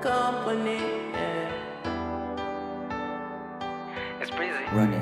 company. It's breezy. Running.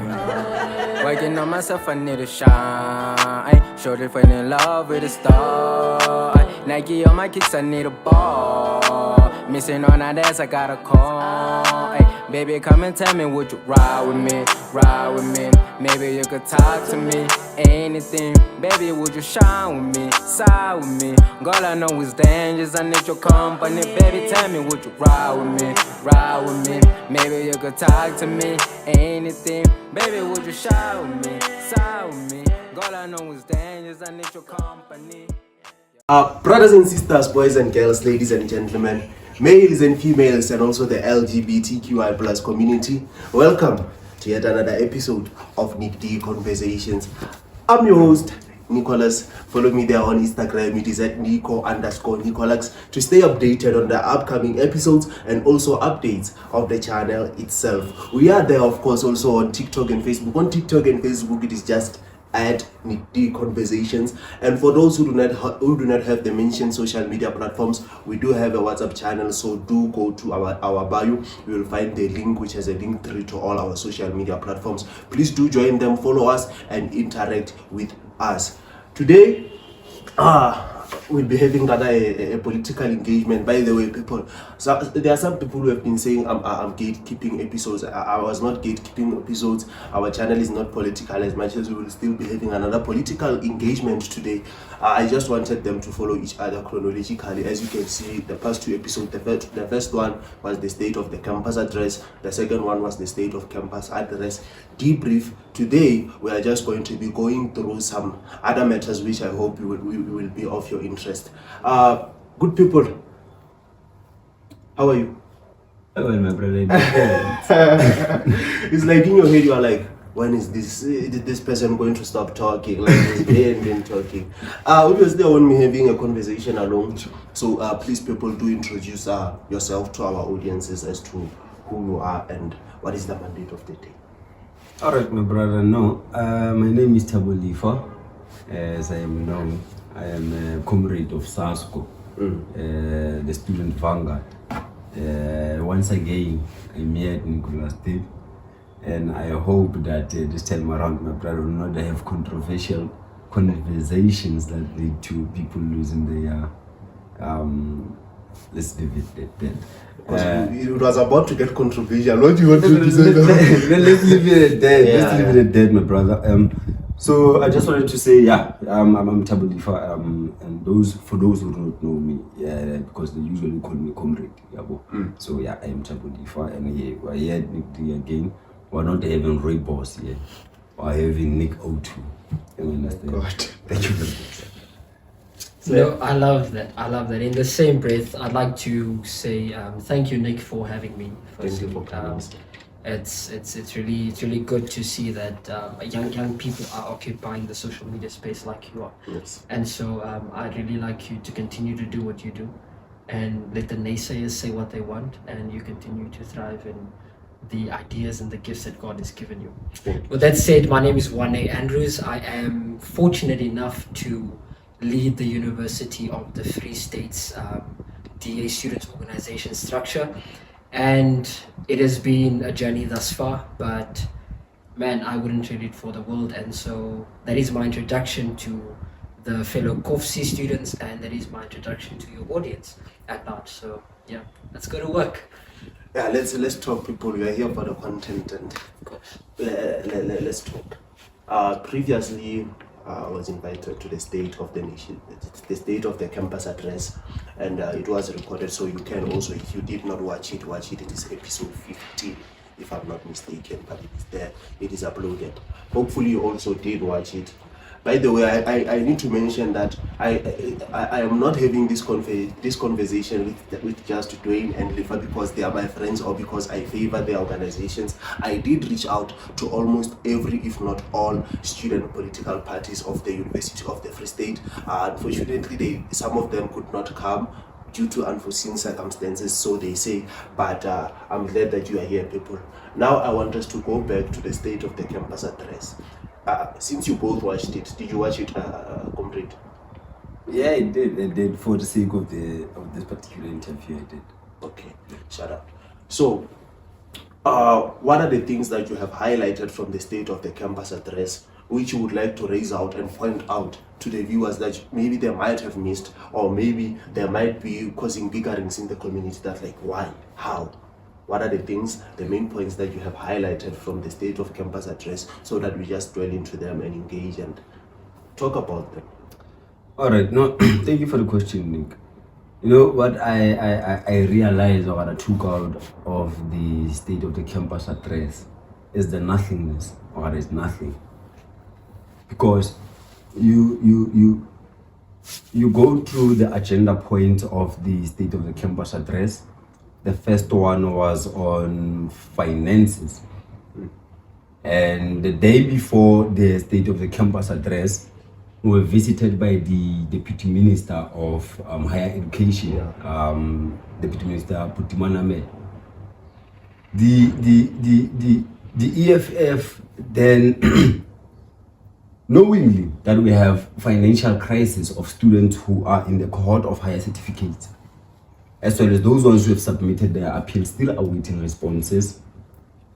Working on myself, I need to shine. Shorty fell in love with a star. Nike on my kicks, I need a ball. Missing on that ass, I got a call. Baby, come and tell me, would you ride with me? Ride with me. Maybe you could talk to me. Anything, baby, would you shine with me? Side with me. Girl, I know it's dangerous, I need your company. Baby, tell me, would you ride with me? Ride with me. Maybe you could talk to me. Anything, baby, would you shine with me? Side with me. Girl, I know it's dangerous, I need your company. Brothers and sisters, boys and girls, ladies and gentlemen, males and females, and also the LGBTQI plus community, welcome to yet another episode of Nick D Conversations. I'm your host, Nicholas. Follow me there on Instagram. It is at Nico_Nicholas to stay updated on the upcoming episodes and also updates of the channel itself. We are there, of course, also on TikTok and Facebook. On TikTok and Facebook, it is just at Nick D Conversations. And for those who do not have the mentioned social media platforms, we do have a WhatsApp channel, so do go to our bio. You will find the link which has a link through to all our social media platforms. Please do join them, follow us, and interact with us. Today we'll be having a political engagement. By the way, people, so there are some people who have been saying I'm gatekeeping episodes. I was not gatekeeping episodes. Our channel is not political, as much as we will still be having another political engagement today. I just wanted them to follow each other chronologically. As you can see, the past two episodes, the first one was the state of the campus address, the second one was the state of campus address debrief. Today we are just going to be going through some other matters which I hope will be of your interest. Good people, how are you? Oh, my brother. It's like in your head you are like, when is this person going to stop talking? Like he's been talking. Obviously I won't be having a conversation alone, so please people do introduce yourself to our audiences as to who you are and what is the mandate of the day. Alright, my brother. No, my name is Thabo, as I am known. I am a comrade of SASCO, the student vanguard. Once again, I'm here at Nicholas State, and I hope that this time around, my brother, will not have controversial conversations that lead to people losing their let's leave it dead. It was about to get controversial. What do you want to say? Let's leave it at dead. Yeah. Let's leave it at dead, my brother. So I just wanted to say, I'm Thabo, and for those who don't know me, because they usually call me comrade. So I am Thabo, and we're here at Nick D again. We're not having Ray Boss here. We're having Nick O2. You understand? God. Thank you very much. No, I love that. In the same breath, I'd like to say thank you, Nick, for having me. Thank you for coming. It's really good to see that young people are occupying the social media space like you are. Yes. And so I'd really like you to continue to do what you do, and let the naysayers say what they want, and you continue to thrive in the ideas and the gifts that God has given you. With that said, my name is Wane Andrews. I am fortunate enough to lead the University of the Free State's DA Student Organization structure, and it has been a journey thus far, but man, I wouldn't trade it for the world. And so that is my introduction to the fellow COFC students, and that is my introduction to your audience at large. So yeah, let's go to work. Yeah, let's talk, people. We are here for the content, and let's talk. Previously, I was invited to the state of the nation, the state of the campus address, and it was recorded, so you can also, if you did not watch it. It is episode 15, if I'm not mistaken, but it is there, it is uploaded. Hopefully you also did watch it. By the way, I need to mention that I am not having this conversation with just Dwayne and Lifa because they are my friends or because I favor their organizations. I did reach out to almost every, if not all, student political parties of the University of the Free State. Unfortunately, some of them could not come due to unforeseen circumstances, so they say, but I'm glad that you are here, people. Now I want us to go back to the state of the campus address. Since you both watched it, did you watch it, comrade? Yeah, I did for the sake of this particular interview. I did. Okay, shut up. So, what are the things that you have highlighted from the state of the campus address which you would like to raise out and point out to the viewers that maybe they might have missed, or maybe they might be causing bickerings in the community? That like, why, how? What are the things, the main points that you have highlighted from the state of campus address, so that we just dwell into them and engage and talk about them? All right, no, thank you for the question, Nick. You know what I realized, or what I took out of the state of the campus address, is the nothingness, or is nothing. Because you go through the agenda points of the state of the campus address. The first one was on finances, and the day before the state of the campus address, we were visited by the Deputy Minister of Higher Education, Deputy Minister Putimana. The EFF then, knowingly that we have financial crisis of students who are in the cohort of higher certificates, as well as those ones who have submitted their appeals still awaiting responses,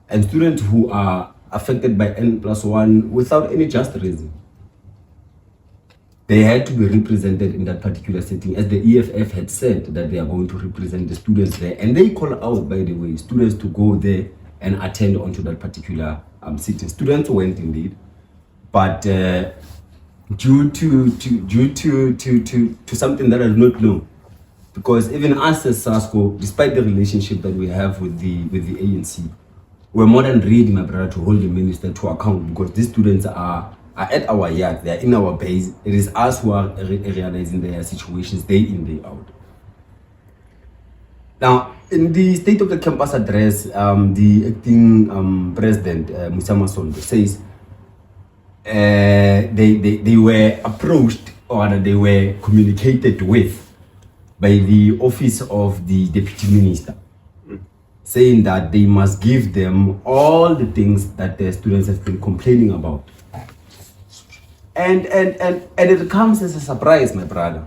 and students who are affected by N+1 without any just reason. They had to be represented in that particular setting, as the EFF had said that they are going to represent the students there. And they call out, by the way, students to go there and attend onto that particular sitting. Students went indeed, but due to something that I do not know, because even us as SASCO, despite the relationship that we have with the ANC, we're more than ready, my brother, to hold the minister to account, because these students are at our yard, they are in our base. It is us who are realizing their situations day in, day out. Now, in the state of the campus address, the acting president, Musa Masondo, says they were approached, or they were communicated with by the office of the deputy minister, saying that they must give them all the things that the students have been complaining about. And it comes as a surprise, my brother,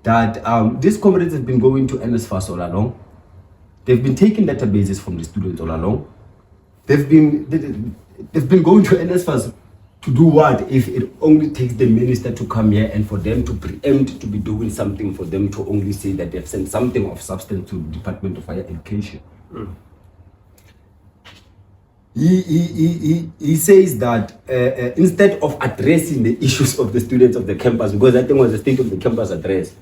that these comrades have been going to NSFAS all along. They've been taking databases from the students all along. They've been going to NSFAS to do what, if it only takes the minister to come here and for them to preempt to be doing something, for them to only say that they've sent something of substance to the Department of Higher Education. He says that instead of addressing the issues of the students of the campus, because that thing was the state of the campus address,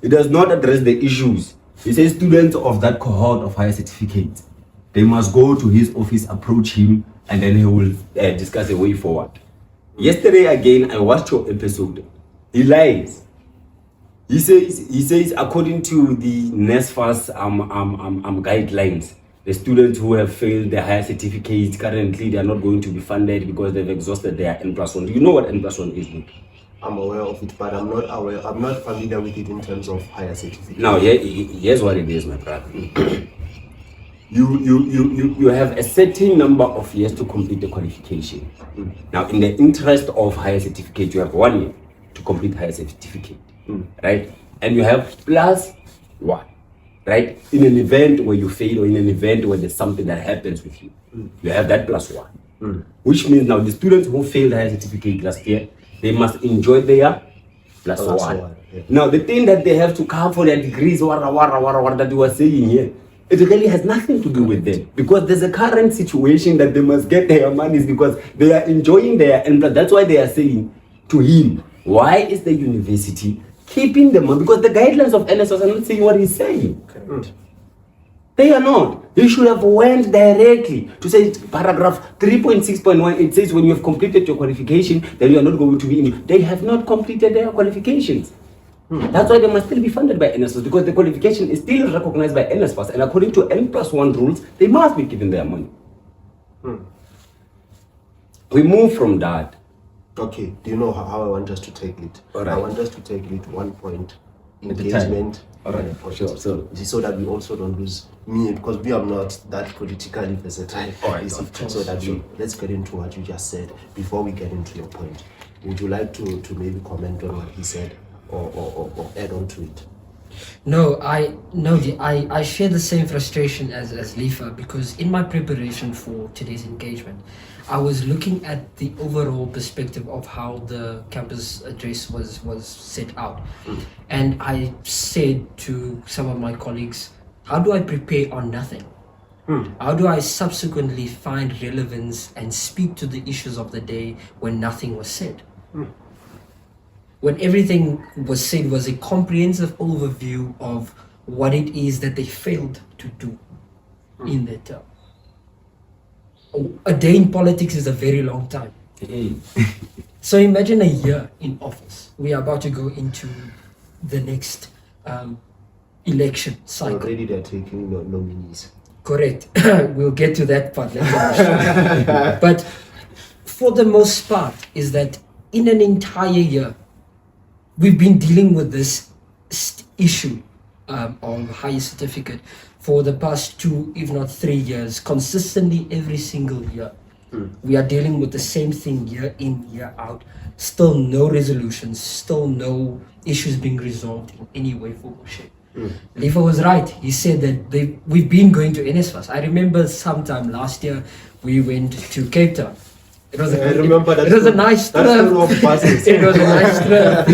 it does not address the issues. He says students of that cohort of higher certificates, they must go to his office, approach him, and then he will discuss a way forward. Yesterday again, I watched your episode. He lies. He says according to the NSFAS guidelines, the students who have failed their higher certificates, currently they are not going to be funded because they've exhausted their N+1. You know what N+1 is, Nick? I'm aware of it, but I'm not familiar with it in terms of higher certificates. Now, here's what it is, my brother. You have a certain number of years to complete the qualification. Now, in the interest of higher certificate, you have 1 year to complete higher certificate, right? And you have +1, right? In an event where you fail, or in an event where there's something that happens with you, you have that +1. Which means now the students who failed higher certificate last year, they must enjoy their +1. Yeah. Now, the thing that they have to come for their degrees, what that you were saying here, it really has nothing to do with them, because there's a current situation that they must get their monies because they are enjoying their, and that's why they are saying to him, why is the university keeping the money? Because the guidelines of NSFAS are not saying what he's saying. They are not. He should have went directly to say paragraph 3.6.1. It says when you have completed your qualification, then you are not going to be in. They have not completed their qualifications. That's why they must still be funded by NSFAS, because the qualification is still recognized by NSFAS, and according to N+1 rules, they must be given their money. We move from that. Okay, do you know how I want us to take it? All right. I want us to take it 1 point, engagement. All right, sure. So that we also don't lose me, because we are not that politically versatile. All right, so that let's get into what you just said before we get into your point. Would you like to maybe comment on what he said, or add on to it? I share the same frustration as Lifa, because in my preparation for today's engagement, I was looking at the overall perspective of how the campus address was set out. And I said to some of my colleagues, how do I prepare on nothing? How do I subsequently find relevance and speak to the issues of the day when nothing was said? When everything was said was a comprehensive overview of what it is that they failed to do in their term. A day in politics is a very long time. So imagine a year in office. We are about to go into the next election cycle. Already they're taking nominees. Correct. We'll get to that part later. But for the most part, is that in an entire year, we've been dealing with this issue of higher certificate for the past 2, if not 3 years, consistently every single year. We are dealing with the same thing year in, year out. Still no resolutions, still no issues being resolved in any way, form, or shape. Lifa was right. He said that we've been going to NSFAS. I remember sometime last year we went to Cape Town. It was a nice trip. It was a nice trip.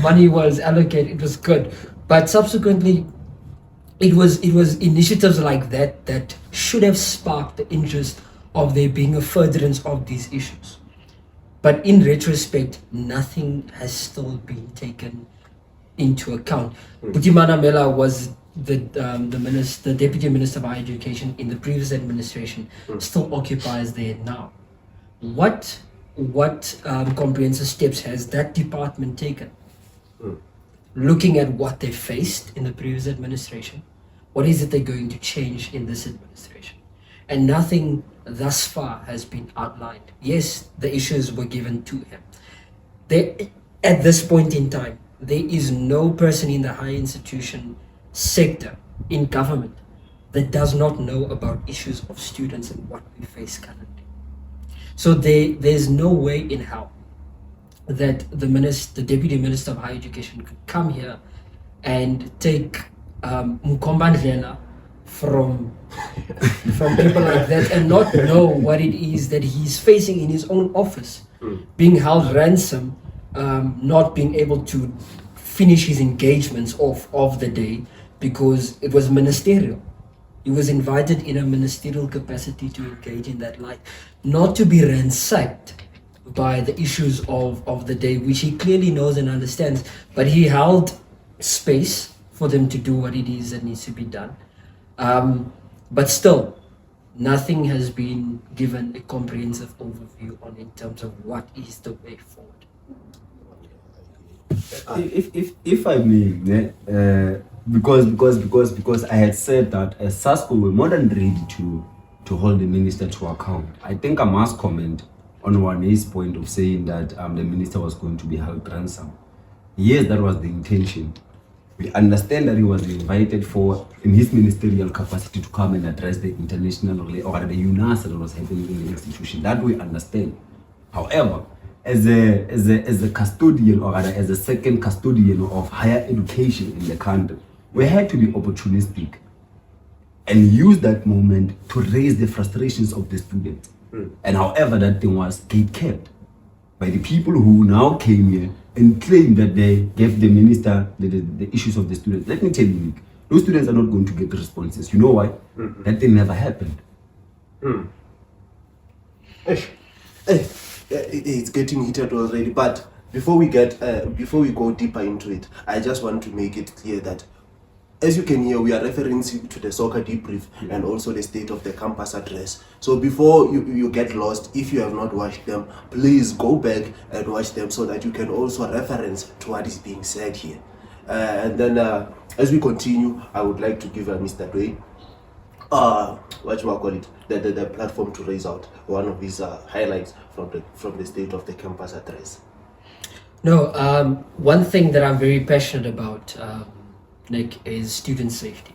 Money was allocated. It was good. But subsequently, it was initiatives like that should have sparked the interest of there being a furtherance of these issues. But in retrospect, nothing has still been taken into account. Butimana Mela was the Deputy Minister of Higher Education in the previous administration, still occupies there now. What comprehensive steps has that department taken? Looking at what they faced in the previous administration, what is it they're going to change in this administration? And nothing thus far has been outlined. Yes, the issues were given to him. At this point in time, there is no person in the higher institution sector in government that does not know about issues of students and what we face currently. So there's no way in hell that the Deputy Minister of Higher Education could come here and take Mkombandlela from people like that and not know what it is that he's facing in his own office, being held ransom, not being able to finish his engagements of the day because it was ministerial. He was invited in a ministerial capacity to engage in that light, not to be ransacked by the issues of the day, which he clearly knows and understands, but he held space for them to do what it is that needs to be done. But still, nothing has been given a comprehensive overview on in terms of what is the way forward. If I may, because I had said that as SASCO were more than ready to hold the minister to account. I think I must comment on Wane's point of saying that the minister was going to be held ransom. Yes, that was the intention. We understand that he was invited in his ministerial capacity to come and address the international or the UNAS that was happening in the institution. That we understand. However, as a custodian or rather as a second custodian of higher education in the country, we had to be opportunistic and use that moment to raise the frustrations of the students. And however, that thing was gate-kept by the people who now came here and claimed that they gave the minister the issues of the students. Let me tell you, Nick, those students are not going to get the responses. You know why? That thing never happened. It's getting heated already, but before we go deeper into it, I just want to make it clear that as you can hear, we are referencing to the soccer debrief and also the state of the campus address. So before you get lost, if you have not watched them, please go back and watch them so that you can also reference to what is being said here. And then as we continue, I would like to give Mr. Dwayne the platform to raise out one of his highlights from the state of the campus address. No, one thing that I'm very passionate about, Nick, is student safety.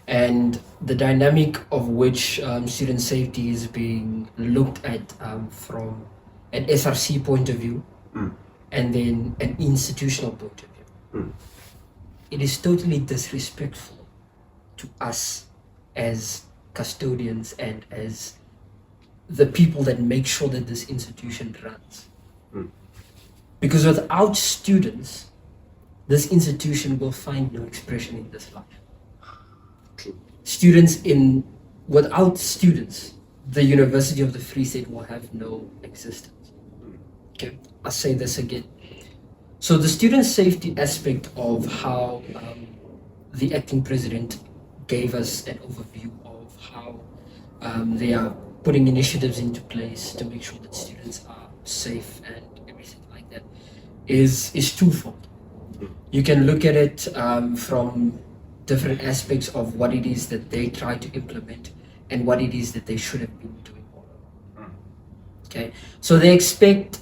And the dynamic of which student safety is being looked at from an SRC point of view and then an institutional point of view. it is totally disrespectful to us as custodians and as the people that make sure that this institution runs. Because without students, this institution will find no expression in this life. Without students, the University of the Free State will have no existence. Okay, I'll say this again. So the student safety aspect of how the acting president gave us an overview of how they are putting initiatives into place to make sure that students are safe and everything like that is twofold. You can look at it from different aspects of what it is that they try to implement and what it is that they should have been doing. Okay, so they expect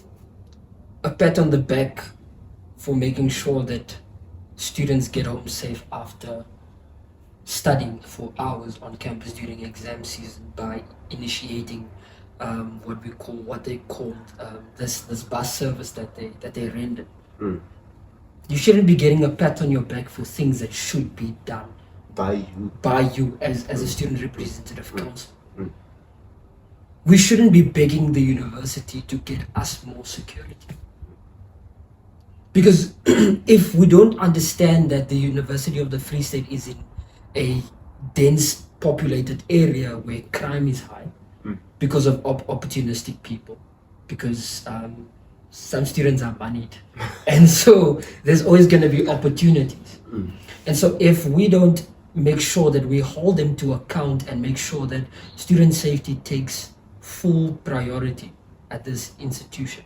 a pat on the back for making sure that students get home safe after studying for hours on campus during exam season by initiating what they called this bus service that they rendered. You shouldn't be getting a pat on your back for things that should be done by you as a student representative council. We shouldn't be begging the university to get us more security. Because if we don't understand that the University of the Free State is in a dense populated area where crime is high because of opportunistic people, because some students are moneyed, and so there's always going to be opportunities. And so if we don't make sure that we hold them to account and make sure that student safety takes full priority at this institution,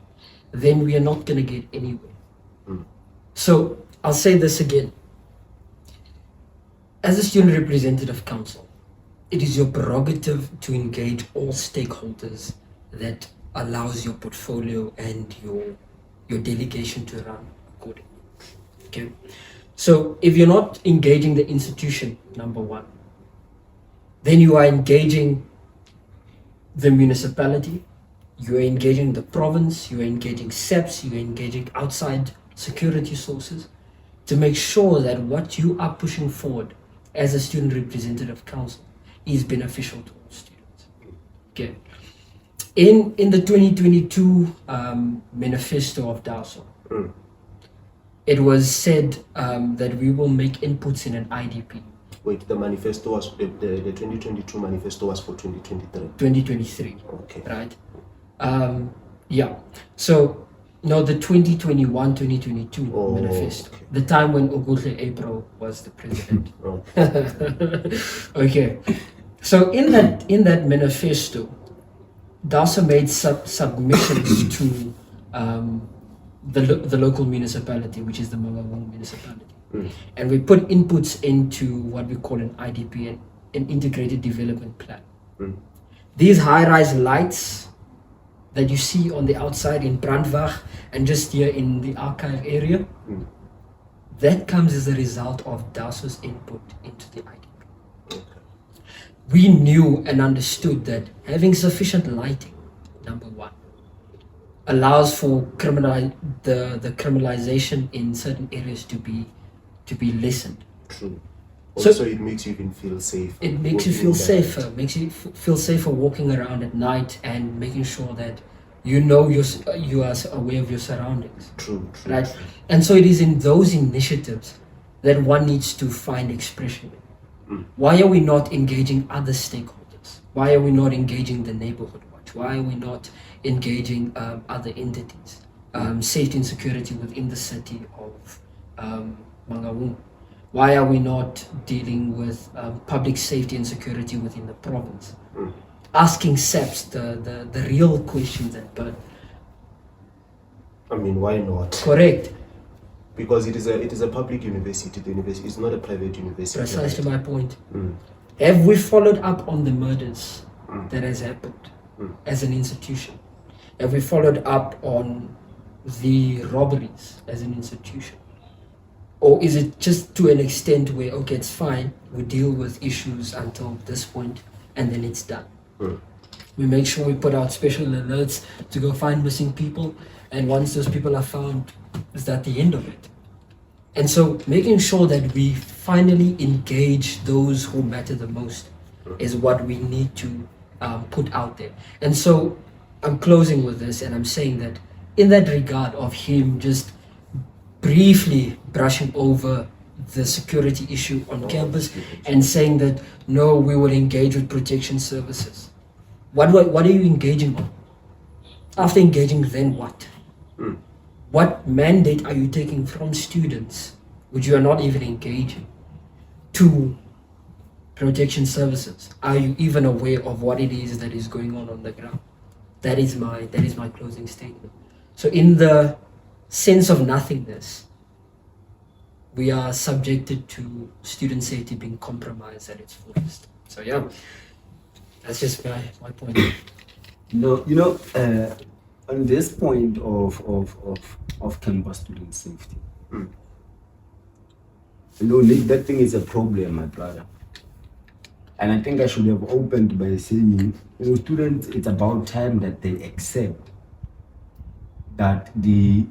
then we are not going to get anywhere. So I'll say this again. As a student representative council, it is your prerogative to engage all stakeholders that allows your portfolio and your delegation to run accordingly. Okay, so if you're not engaging the institution, number one, then you are engaging the municipality, you are engaging the province, you are engaging SEPs, you are engaging outside security sources to make sure that what you are pushing forward as a student representative council is beneficial to all students. Okay. In the 2022 manifesto of DASO, it was said that we will make inputs in an IDP. Wait, the manifesto was the 2022 manifesto was for 2023. 2023. Okay. Right. Yeah. So no, the 2021-2022 manifesto. Okay. The time when Ogutle April was the president. Okay. So in that manifesto, DASA made submissions to the local municipality, which is the Mangaung municipality. And we put inputs into what we call an IDP, an integrated development plan. These high-rise lights that you see on the outside in Brandwag and just here in the archive area, that comes as a result of DASO's input into the IDP. We knew and understood that having sufficient lighting, number one, allows for the criminalization in certain areas to be lessened. True. So Also, it makes you even feel safe. It makes you feel safer, makes you feel safer walking around at night and making sure that you know you are aware of your surroundings. True. Right? And so it is in those initiatives that one needs to find expression. Why are we not engaging other stakeholders? Why are we not engaging the neighborhood watch? Why are we not engaging other entities? Safety and security within the city of Mangaung. Why are we not dealing with public safety and security within the province? Asking SEPs the real questions at birth. I mean, why not? Correct. Because it is a public university. The university is not a private university. Precisely my point. Have we followed up on the murders that has happened as an institution? Have we followed up on the robberies as an institution? Or is it just to an extent where, okay, it's fine, we deal with issues until this point and then it's done? We make sure we put out special alerts to go find missing people, and once those people are found, is that the end of it? And so making sure that we finally engage those who matter the most is what we need to put out there. And so I'm closing with this, and I'm saying that in that regard of him just briefly brushing over the security issue on campus and saying that no, we will engage with protection services. What are you engaging on? After engaging, then what? What mandate are you taking from students, which you are not even engaging, to protection services? Are you even aware of what it is that is going on the ground? That is my closing statement. So in the sense of nothingness, we are subjected to student safety being compromised at its fullest. So yeah, that's just my point. On this point of campus student safety, Nick, that thing is a problem, my brother. And I think I should have opened by saying, students, it's about time that they accept that the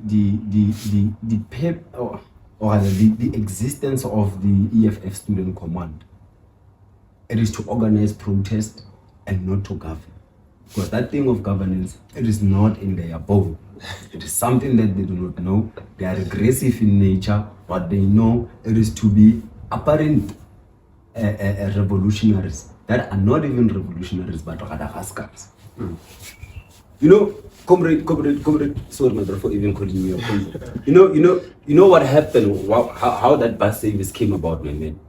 existence of the EFF student command, it is to organize protest and not to govern. Because that thing of governance, it is not in their bone. It is something that they do not know. They are regressive in nature. What they know, it is to be apparent revolutionaries that are not even revolutionaries but rather rascals. Comrade, sorry my brother for even calling me a comrade. You know what happened, how that bus service came about, my man.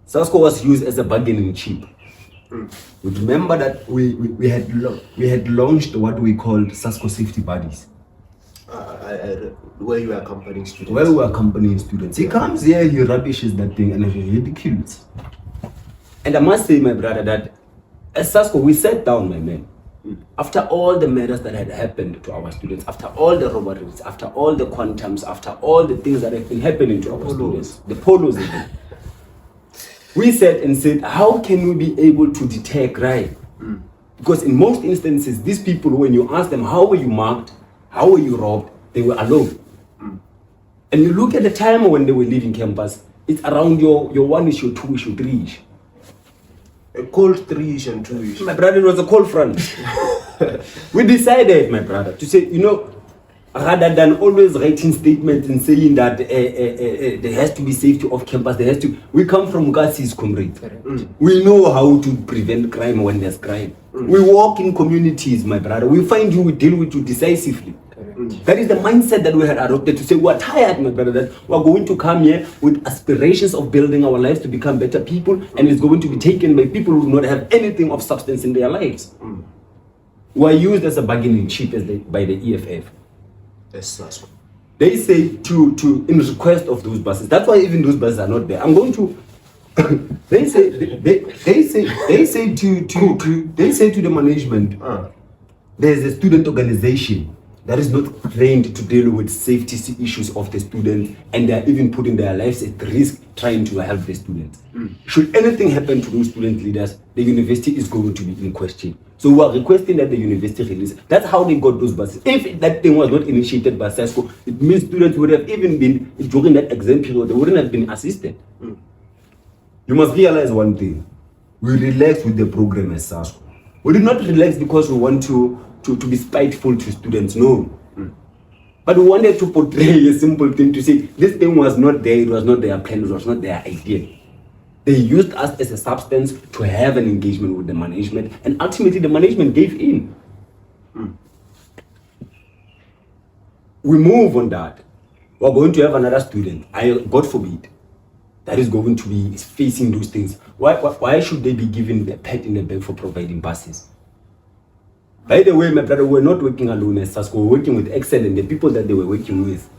SASCO was used as a bargaining chip. We remember that we had launched what we called SASCO safety buddies. Where you were accompanying students. He comes here, he rubbishes that thing, and he ridicules. And I must say, my brother, that as SASCO, we sat down, my man. After all the matters that had happened to our students, after all the robberies, after all the quantums, after all the things that have been happening to our students, the polos even, we sat and said, how can we be able to deter crime? Because in most instances, these people, when you ask them, how were you marked, how were you robbed, they were alone. And you look at the time when they were leaving campus, it's around your 1 issue, 2 issue, 3 issue. A cold 3 issue and 2 issue. My brother, it was a cold front. We decided, my brother, to say, rather than always writing statements and saying that there has to be safety off campus, we come from Gassi's comrade. We know how to prevent crime when there's crime. We walk in communities, my brother. We find you, we deal with you decisively. That is the mindset that we had adopted to say, we're tired, my brother, that we're going to come here with aspirations of building our lives to become better people, and it's going to be taken by people who do not have anything of substance in their lives. We're used as a bargaining chip by the EFF. Yes, that's one. They say to in request of those buses. That's why even those buses are not there. I'm going to. they say to the management. There's a student organization that is not trained to deal with safety issues of the students, and they are even putting their lives at risk trying to help the students. Should anything happen to those student leaders, the university is going to be in question. So we are requesting that the university release. That's how they got those buses. If that thing was not initiated by SASCO, it means students would have even been, during that exam period, they wouldn't have been assisted. You must realize one thing. We relaxed with the program as SASCO. We did not relax because we want to be spiteful to students, no. But we wanted to portray a simple thing to say, this thing was not there, it was not their plan, it was not their idea. They used us as a substance to have an engagement with the management, and ultimately the management gave in. We move on that. We're going to have another student, God forbid, that is going to be facing those things. Why should they be given a pat in the back for providing buses? By the way, my brother, we're not working alone as SASCO. We're working with Excellent, the people that they were working with.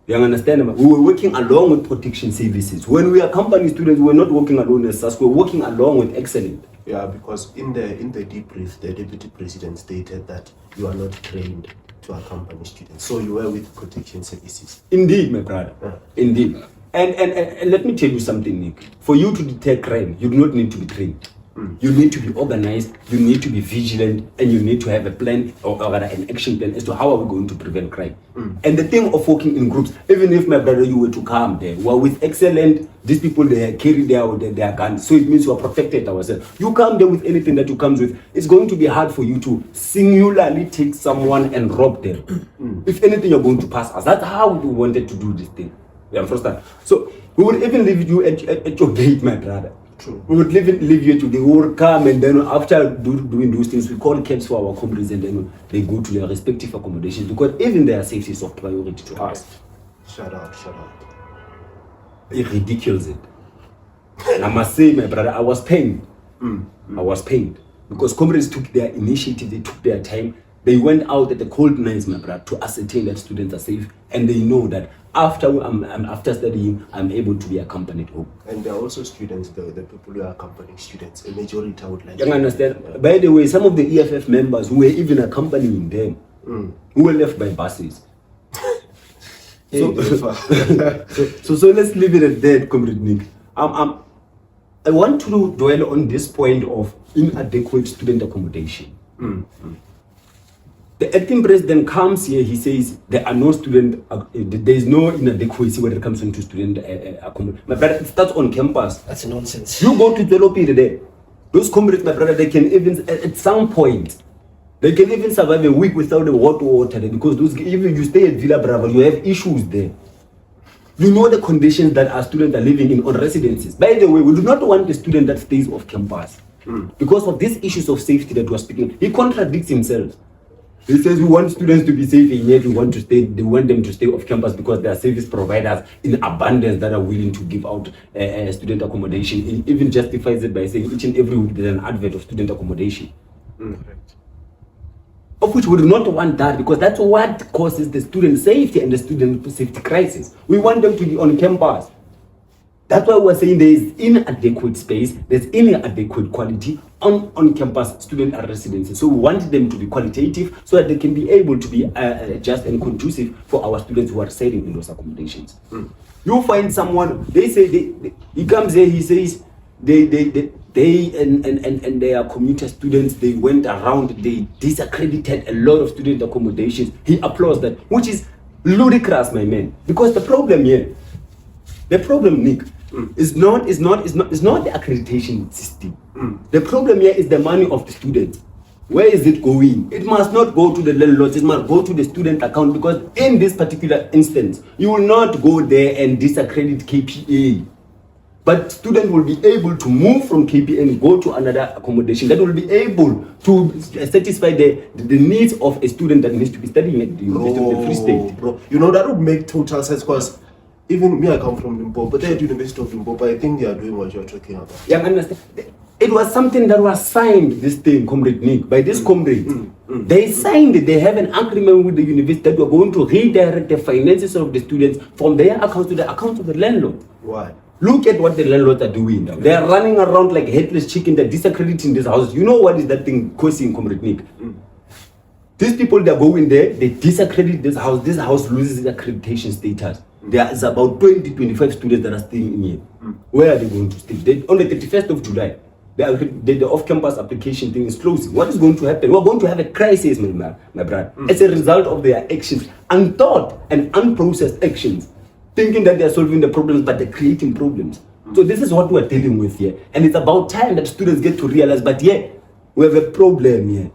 You understand? We were working along with protection services. When we accompany students, we're not working alone as SASCO. We're working along with Excellent. Yeah, because in the debrief, the deputy president stated that you are not trained to accompany students. So you were with protection services. Indeed, my brother. Indeed. And let me tell you something, Nick. For you to detect crime, you do not need to be trained. You need to be organized, you need to be vigilant, and you need to have a plan or rather an action plan as to how are we going to prevent crime. And the thing of working in groups, even if my brother you were to come there, well, with excellent, these people they carry their guns, so it means you are protected ourselves. You come there with anything that you comes with, it's going to be hard for you to singularly take someone and rob them. If anything, you're going to pass us. That's how we wanted to do this thing. You understand? So we would even leave you at your gate, my brother. True. We would leave you to, they would come, and then after doing those things, we call cabs for our comrades, and then they go to their respective accommodations, because even their safety is of priority to us. Shut up. It ridicules it. And I must say, my brother, I was pained. I was pained because comrades took their initiative, they took their time. They went out at the cold nights, my brother, to ascertain that students are safe, and they know that after studying, I'm able to be accompanied home. And there are also students, the people who are accompanying students, a majority I would like. You understand? By the way, some of the EFF members who were even accompanying them, who were left by buses. So let's leave it at that, Comrade Nick. I want to dwell on this point of inadequate student accommodation. The acting president comes here, he says there are no student, there is no inadequacy when it comes into student accommodation. My brother, it starts on campus. That's nonsense. You go to Telopi today, those comrades, my brother, they can even, at some point, they can even survive a week without the water there, because those, even you stay at Villa Bravo, you have issues there. You know the conditions that our students are living in on residences. By the way, we do not want the student that stays off campus. Because of these issues of safety that we're speaking, he contradicts himself. He says we want students to be safe, and yet they want them to stay off campus because there are service providers in abundance that are willing to give out student accommodation. He even justifies it by saying each and every week there's an advert of student accommodation. Of which we do not want that, because that's what causes the student safety and the student safety crisis. We want them to be on campus. That's why we're saying there is inadequate space, there's inadequate quality on campus student residences. So we want them to be qualitative so that they can be able to be just and conducive for our students who are staying in those accommodations. You find someone, they say, he comes here, he says, they and their commuter students, they went around, they disaccredited a lot of student accommodations. He applauds that, which is ludicrous, my man. Because the problem here, Nick, is not the accreditation system. The problem here is the money of the students. Where is it going? It must not go to the landlords, it must go to the student account, because in this particular instance, you will not go there and disaccredit KPA. But students will be able to move from KPA and go to another accommodation that will be able to satisfy the needs of a student that needs to be studying at the University of the Free State. Bro, you know, that would make total sense, because even me, I come from Limpopo, but at the University of Limpopo, I think they are doing what you're talking about. Yeah, I understand. It was something that was signed, this thing, Comrade Nick, by this comrade. They signed it. They have an agreement with the university that we're going to redirect the finances of the students from their accounts to the accounts of the landlord. Why? Look at what the landlords are doing now. They are running around like headless chicken. They're disaccrediting these houses. You know what is that thing causing, Comrade Nick? These people, they're going there, they disaccredit this house. This house loses its accreditation status. There is about 20-25 students that are staying in here. Where are they going to stay? On the 31st of July, the off-campus application thing is closing. What is going to happen? We're going to have a crisis, my brother, as a result of their actions, unthought and unprocessed actions, thinking that they're solving the problems, but they're creating problems. So this is what we're dealing with here. And it's about time that students get to realize, but yeah, we have a problem here.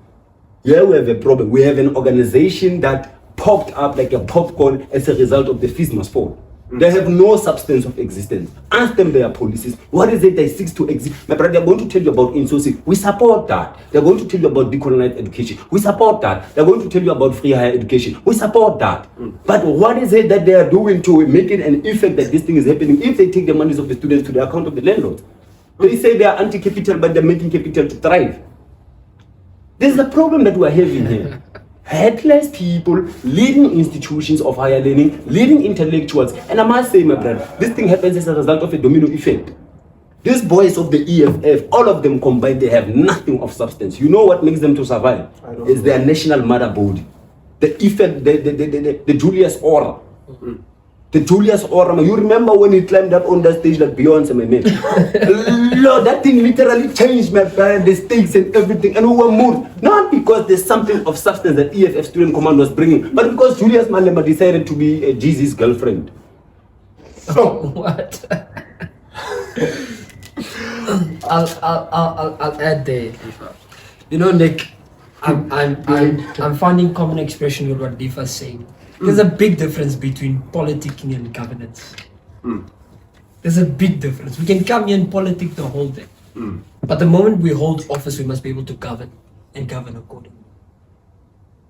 Yeah, we have a problem. We have an organization that popped up like a popcorn as a result of the fees must fall. They have no substance of existence. Ask them their policies. What is it they seek to exist? My brother, they're going to tell you about insourcing. We support that. They're going to tell you about decolonized education. We support that. They're going to tell you about free higher education. We support that. But what is it that they are doing to make it an effect that this thing is happening if they take the monies of the students to the account of the landlords? They say they are anti-capital, but they're making capital to thrive. This is the problem that we're having here. Headless people, leading institutions of higher learning, leading intellectuals. And I must say, my brother, this thing happens as a result of a domino effect. These boys of the EFF, all of them combined, they have nothing of substance. You know what makes them to survive? Is their national mother body. The effect, the Julius aura. The Julius Orama, you remember when he climbed up on that stage like Beyonce, my man? Lord, that thing literally changed, my friend, the stakes and everything, and we were moved. Not because there's something of substance that EFF Student Command was bringing, but because Julius Malema decided to be Jeezy's girlfriend. Oh, what? I'll add there. You know, Nick, I'm finding common expression with what Lifa's saying. There's a big difference between politicking and governance. There's a big difference. We can come here and politic the whole day. But the moment we hold office, we must be able to govern and govern accordingly.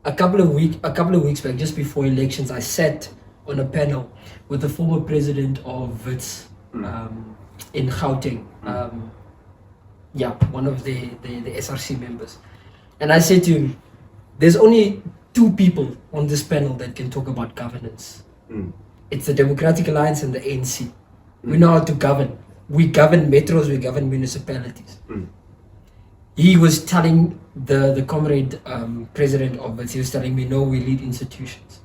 A couple of weeks back, just before elections, I sat on a panel with the former president of WITS in Gauteng. One of the SRC members. And I said to him, there's only two people on this panel that can talk about governance. It's the Democratic Alliance and the ANC. We know how to govern. We govern metros, we govern municipalities. He was telling the comrade president of it, he was telling me, no, we lead institutions.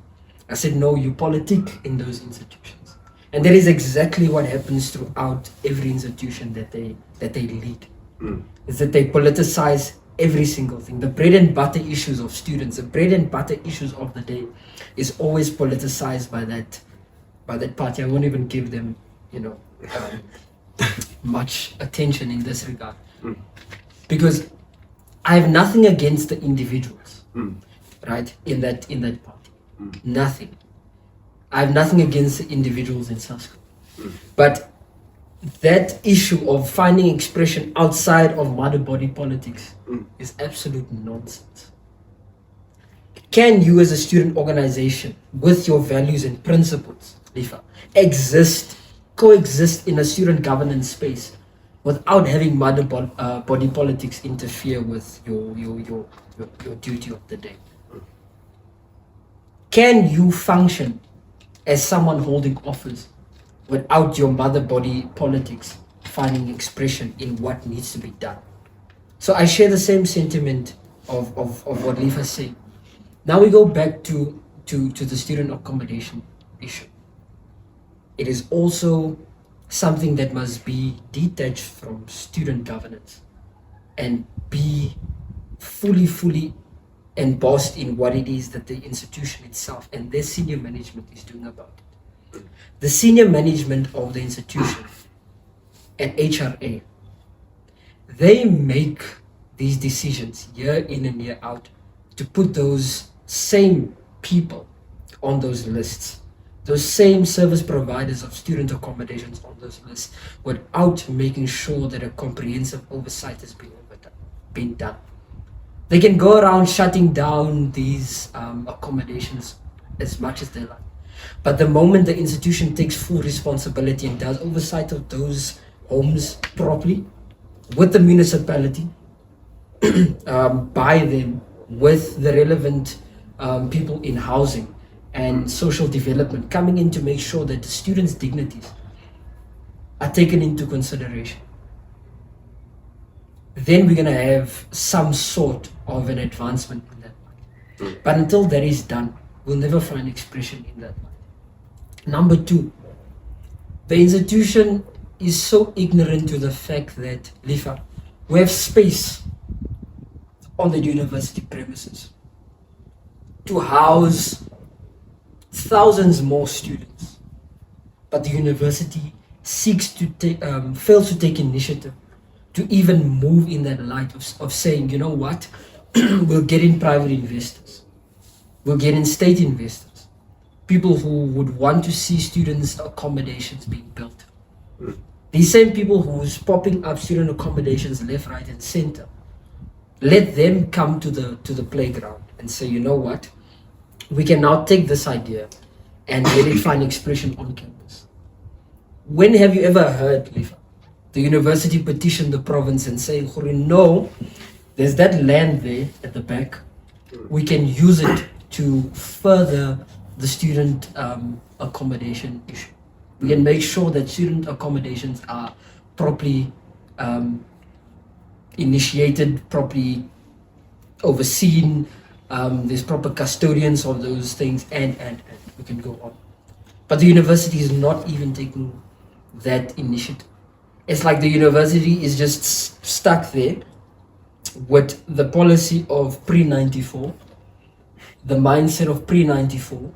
I said, no, you politic in those institutions. And that is exactly what happens throughout every institution that they lead. Is that they politicize every single thing. The bread and butter issues of students, the bread and butter issues of the day is always politicized by that party. I won't even give them, much attention in this regard. Because I have nothing against the individuals, right, in that party. Nothing. I have nothing against the individuals in SASCO. But that issue of finding expression outside of mother body politics is absolute nonsense. Can you as a student organization with your values and principles, Lifa, coexist in a student governance space without having mother body politics interfere with your duty of the day? Can you function as someone holding office without your mother body politics finding expression in what needs to be done? So I share the same sentiment of what Lifa said. Now we go back to the student accommodation issue. It is also something that must be detached from student governance and be fully embossed in what it is that the institution itself and their senior management is doing about it. The senior management of the institution and HRA, they make these decisions year in and year out to put those same people on those lists, those same service providers of student accommodations on those lists, without making sure that a comprehensive oversight has been done. They can go around shutting down these accommodations as much as they like. But the moment the institution takes full responsibility and does oversight of those homes properly, with the municipality, by them, with the relevant people in housing and social development, coming in to make sure that the students' dignities are taken into consideration, then we're going to have some sort of an advancement in that light. But until that is done, we'll never find expression in that light. Number two, the institution is so ignorant to the fact that, Lifa, we have space on the university premises to house thousands more students. But the university fails to take initiative to even move in that light of saying, you know what, we'll get in private investors, we'll get in state investors, people who would want to see students' accommodations being built. These same people who's popping up student accommodations left, right, and center, let them come to the playground and say, you know what, we can now take this idea and let it find expression on campus. When have you ever heard, Lifa, the university petition the province and say, no, there's that land there at the back, we can use it to further the student accommodation issue. We can make sure that student accommodations are properly initiated, properly overseen, there's proper custodians of those things, and we can go on. But the university is not even taking that initiative. It's like the university is just stuck there with the policy of pre-94, the mindset of pre-94,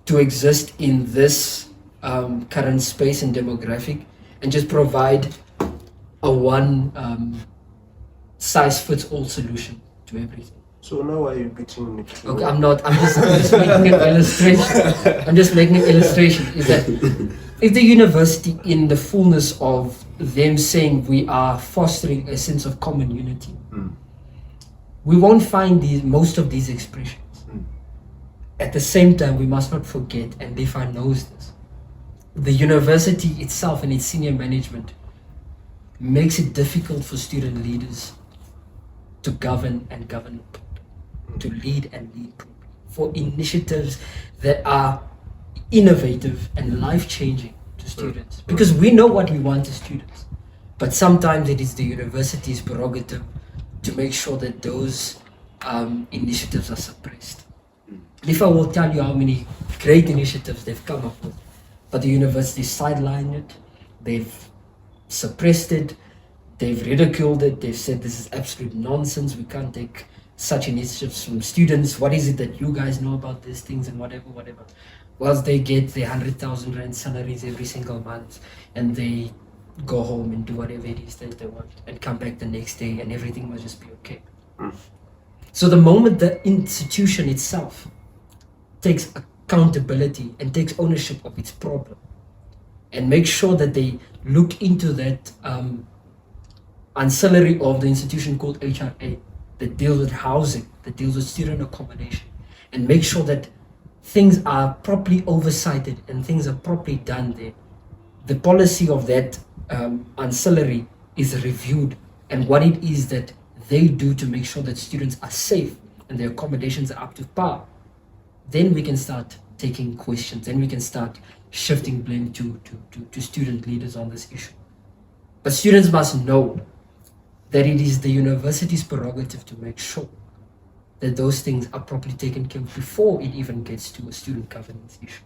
to exist in this current space and demographic, and just provide a one size fits all solution to everything. So now why are you pitching it? Okay, I'm just making an illustration. I'm just making an illustration. Is that if the university, in the fullness of them saying we are fostering a sense of common unity, we won't find most of these expressions. At the same time, we must not forget, and DEFA knows this, the university itself and its senior management makes it difficult for student leaders to govern and govern, to lead and lead for initiatives that are innovative and life-changing to students. Because we know what we want as students, but sometimes it is the university's prerogative to make sure that those initiatives are suppressed. If I will tell you how many great initiatives they've come up with, but the university sidelined it, they've suppressed it, they've ridiculed it, they've said this is absolute nonsense, we can't take such initiatives from students, what is it that you guys know about these things, and whatever. Whilst they get their 100,000 rand salaries every single month, and they go home and do whatever it is that they want, and come back the next day, and everything must just be okay. So the moment the institution itself takes accountability and takes ownership of its problem, and make sure that they look into that ancillary of the institution called HRA, that deals with housing, that deals with student accommodation, and make sure that things are properly oversighted and things are properly done there. The policy of that ancillary is reviewed, and what it is that they do to make sure that students are safe and their accommodations are up to par. Then we can start taking questions, then we can start shifting blame to student leaders on this issue. But students must know that it is the university's prerogative to make sure that those things are properly taken care of before it even gets to a student governance issue.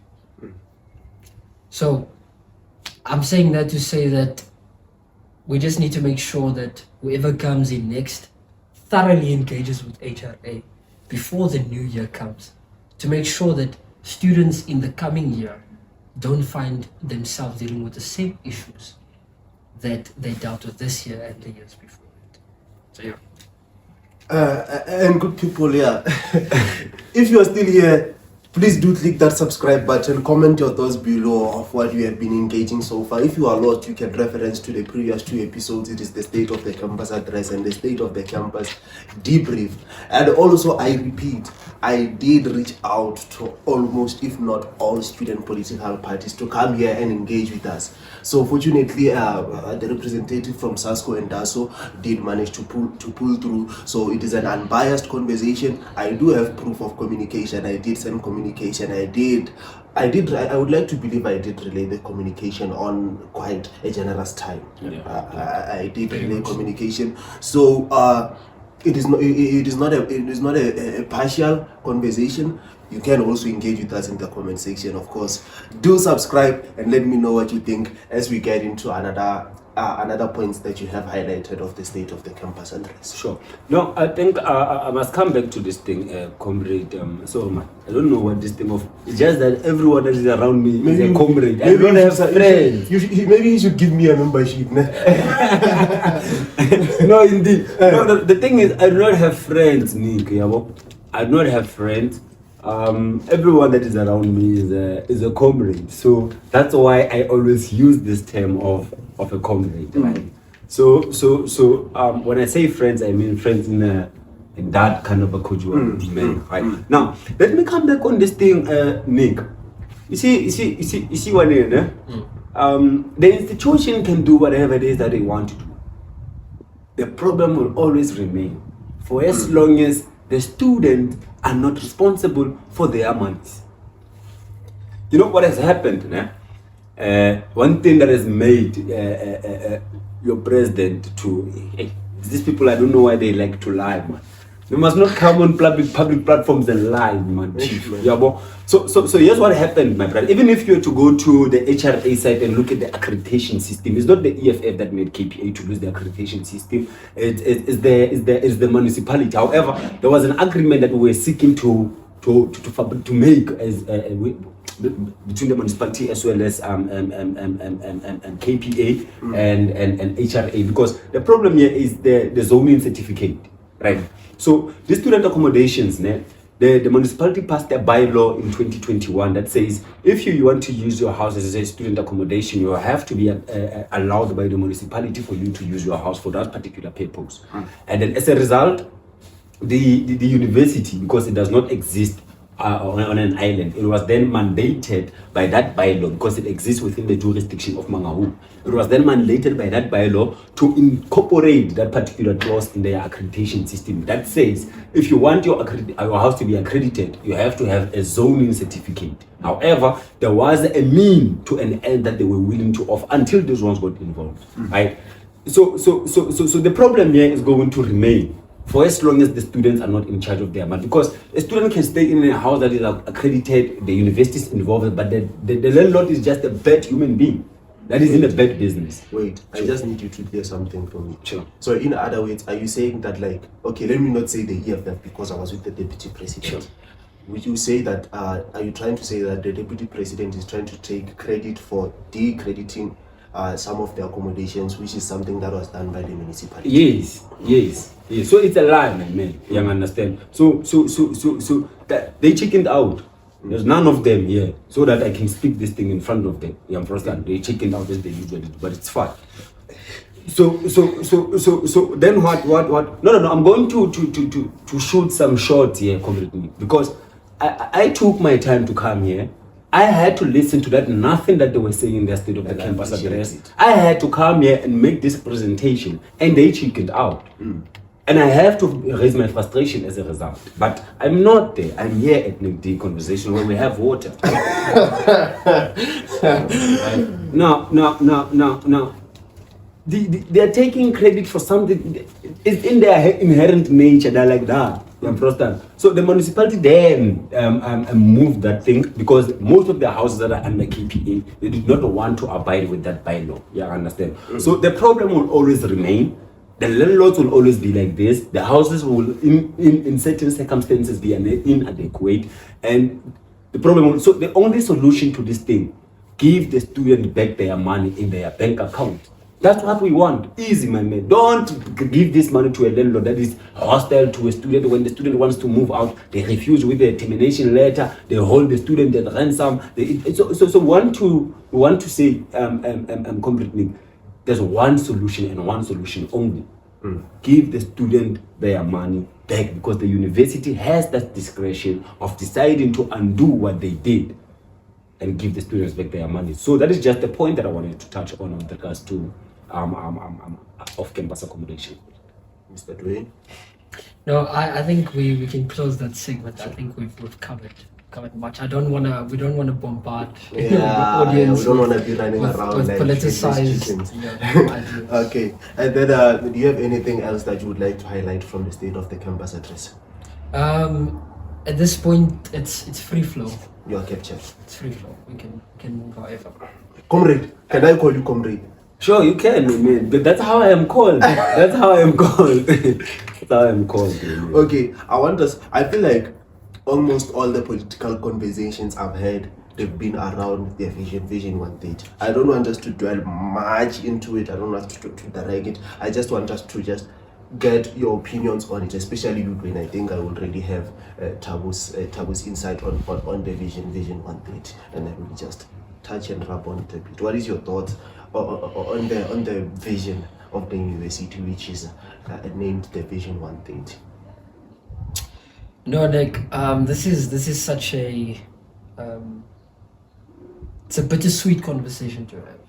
So I'm saying that to say that we just need to make sure that whoever comes in next thoroughly engages with HRA before the new year comes, to make sure that students in the coming year don't find themselves dealing with the same issues that they dealt with this year and the years before it. So yeah. And good people, yeah. If you are still here, please do click that subscribe button, comment your thoughts below of what you have been engaging so far. If you are lost, you can reference to the previous 2 episodes. It is the State of the Campus Address and the State of the Campus Debrief. And also, I repeat, I did reach out to almost, if not all, student political parties to come here and engage with us. So fortunately, the representative from SASCO and DASO did manage to pull through. So it is an unbiased conversation. I do have proof of communication. I did send communication. I would like to believe I did relay the communication on quite a generous time. I did relay communication. So it is not a partial conversation. You can also engage with us in the comment section, of course. Do subscribe and let me know what you think as we get into another points that you have highlighted of the State of the Campus Address. Sure. No, I think I must come back to this thing, comrade. I don't know what this thing of. It's just that everyone that is around me is a comrade. I don't have friends. Maybe you should give me a membership. No, indeed. No, the thing is, I do not have friends, Nick. I do not have friends. Everyone that is around me is a comrade. So that's why I always use this term of a comrade. Right? So when I say friends, I mean friends in that kind of a cordial manner. Right? Now let me come back on this thing, Nick. You see one here, the institution can do whatever it is that they want to do. The problem will always remain for as long as the students are not responsible for their monies. You know what has happened? One thing that has made your president to these people, I don't know why they like to lie, man. You must not come on public platforms and lie, man, chief. Yeah, but so here's what happened, my brother. Even if you were to go to the HRA site and look at the accreditation system, it's not the EFF that made KPA to lose the accreditation system. It's the municipality. However, there was an agreement that we were seeking to make as between the municipality as well as KPA and HRA, because the problem here is the zoning certificate, right? So the student accommodations, the municipality passed a bylaw in 2021 that says if you want to use your house as a student accommodation, you have to be allowed by the municipality for you to use your house for that particular purpose. And then as a result, the university, because it does not exist on an island, it was then mandated by that bylaw, because it exists within the jurisdiction of Mangahu. It was then mandated by that bylaw to incorporate that particular clause in their accreditation system that says if you want your house to be accredited, you have to have a zoning certificate. However, there was a mean to an end that they were willing to offer until these ones got involved. Right? So the problem here is going to remain for as long as the students are not in charge of their money, because a student can stay in a house that is accredited, the university is involved, but the landlord is just a bad human being that is in a bad business. Wait, I just need you to clear something for me. Sure. So in other words, are you saying that, like, okay, let me not say the EFF because I was with the deputy president. Sure. Would you say that, are you trying to say that the deputy president is trying to take credit for decrediting some of the accommodations, which is something that was done by the municipality? Yes. So it's a lie, man. You understand? So that they chickened out. There's none of them here, so that I can speak this thing in front of them. You understand? They chickened out as they usually do, but it's fine. So then what? No. I'm going to shoot some shots here completely, because I took my time to come here. I had to listen to that nothing that they were saying in their state of the campus address. I had to come here and make this presentation, and they chickened out. And I have to raise my frustration as a result. But I'm not there. I'm here at the conversation where we have water. No. They're taking credit for something. It's in their inherent nature. They're like that. You understand? So the municipality then moved that thing, because most of the houses that are under KPA, they did not want to abide with that bylaw. You understand? So the problem will always remain. The landlords will always be like this. The houses will, in certain circumstances, be inadequate. And the problem will, so the only solution to this thing, give the student back their money in their bank account. That's what we want. Easy, my man. Don't give this money to a landlord that is hostile to a student. When the student wants to move out, they refuse with a termination letter. They hold the student at ransom. So want to say completely, there's one solution and one solution only. Give the student their money back, because the university has that discretion of deciding to undo what they did and give the students back their money. So that is just the point that I wanted to touch on with regards to off-campus accommodation. Mr. Dwayne? No, I think we can close that segment. I think we've covered much. We don't wanna bombard the audience. We don't want to be running around with like politicized chickens. ideas. Okay, and then do you have anything else that you would like to highlight from the state of the campus address? At this point, it's free flow. You are captured. It's free flow. We can move however. Comrade, can I call you comrade? Sure, you can, man. But that's how I am called. That's how I am called. That's how I am called. Man. Okay, I feel like almost all the political conversations I've had, they've been around their vision 130. I don't want us to dwell much into it. I don't want us to drag it. I just want us to just get your opinions on it, especially you, when I think I already have Thabo's insight on the vision 130, and I will just touch and rub on it a bit. What is your thoughts on the vision of the university, which is named the Vision 130? No, Nick. This is such a it's a bittersweet conversation to have.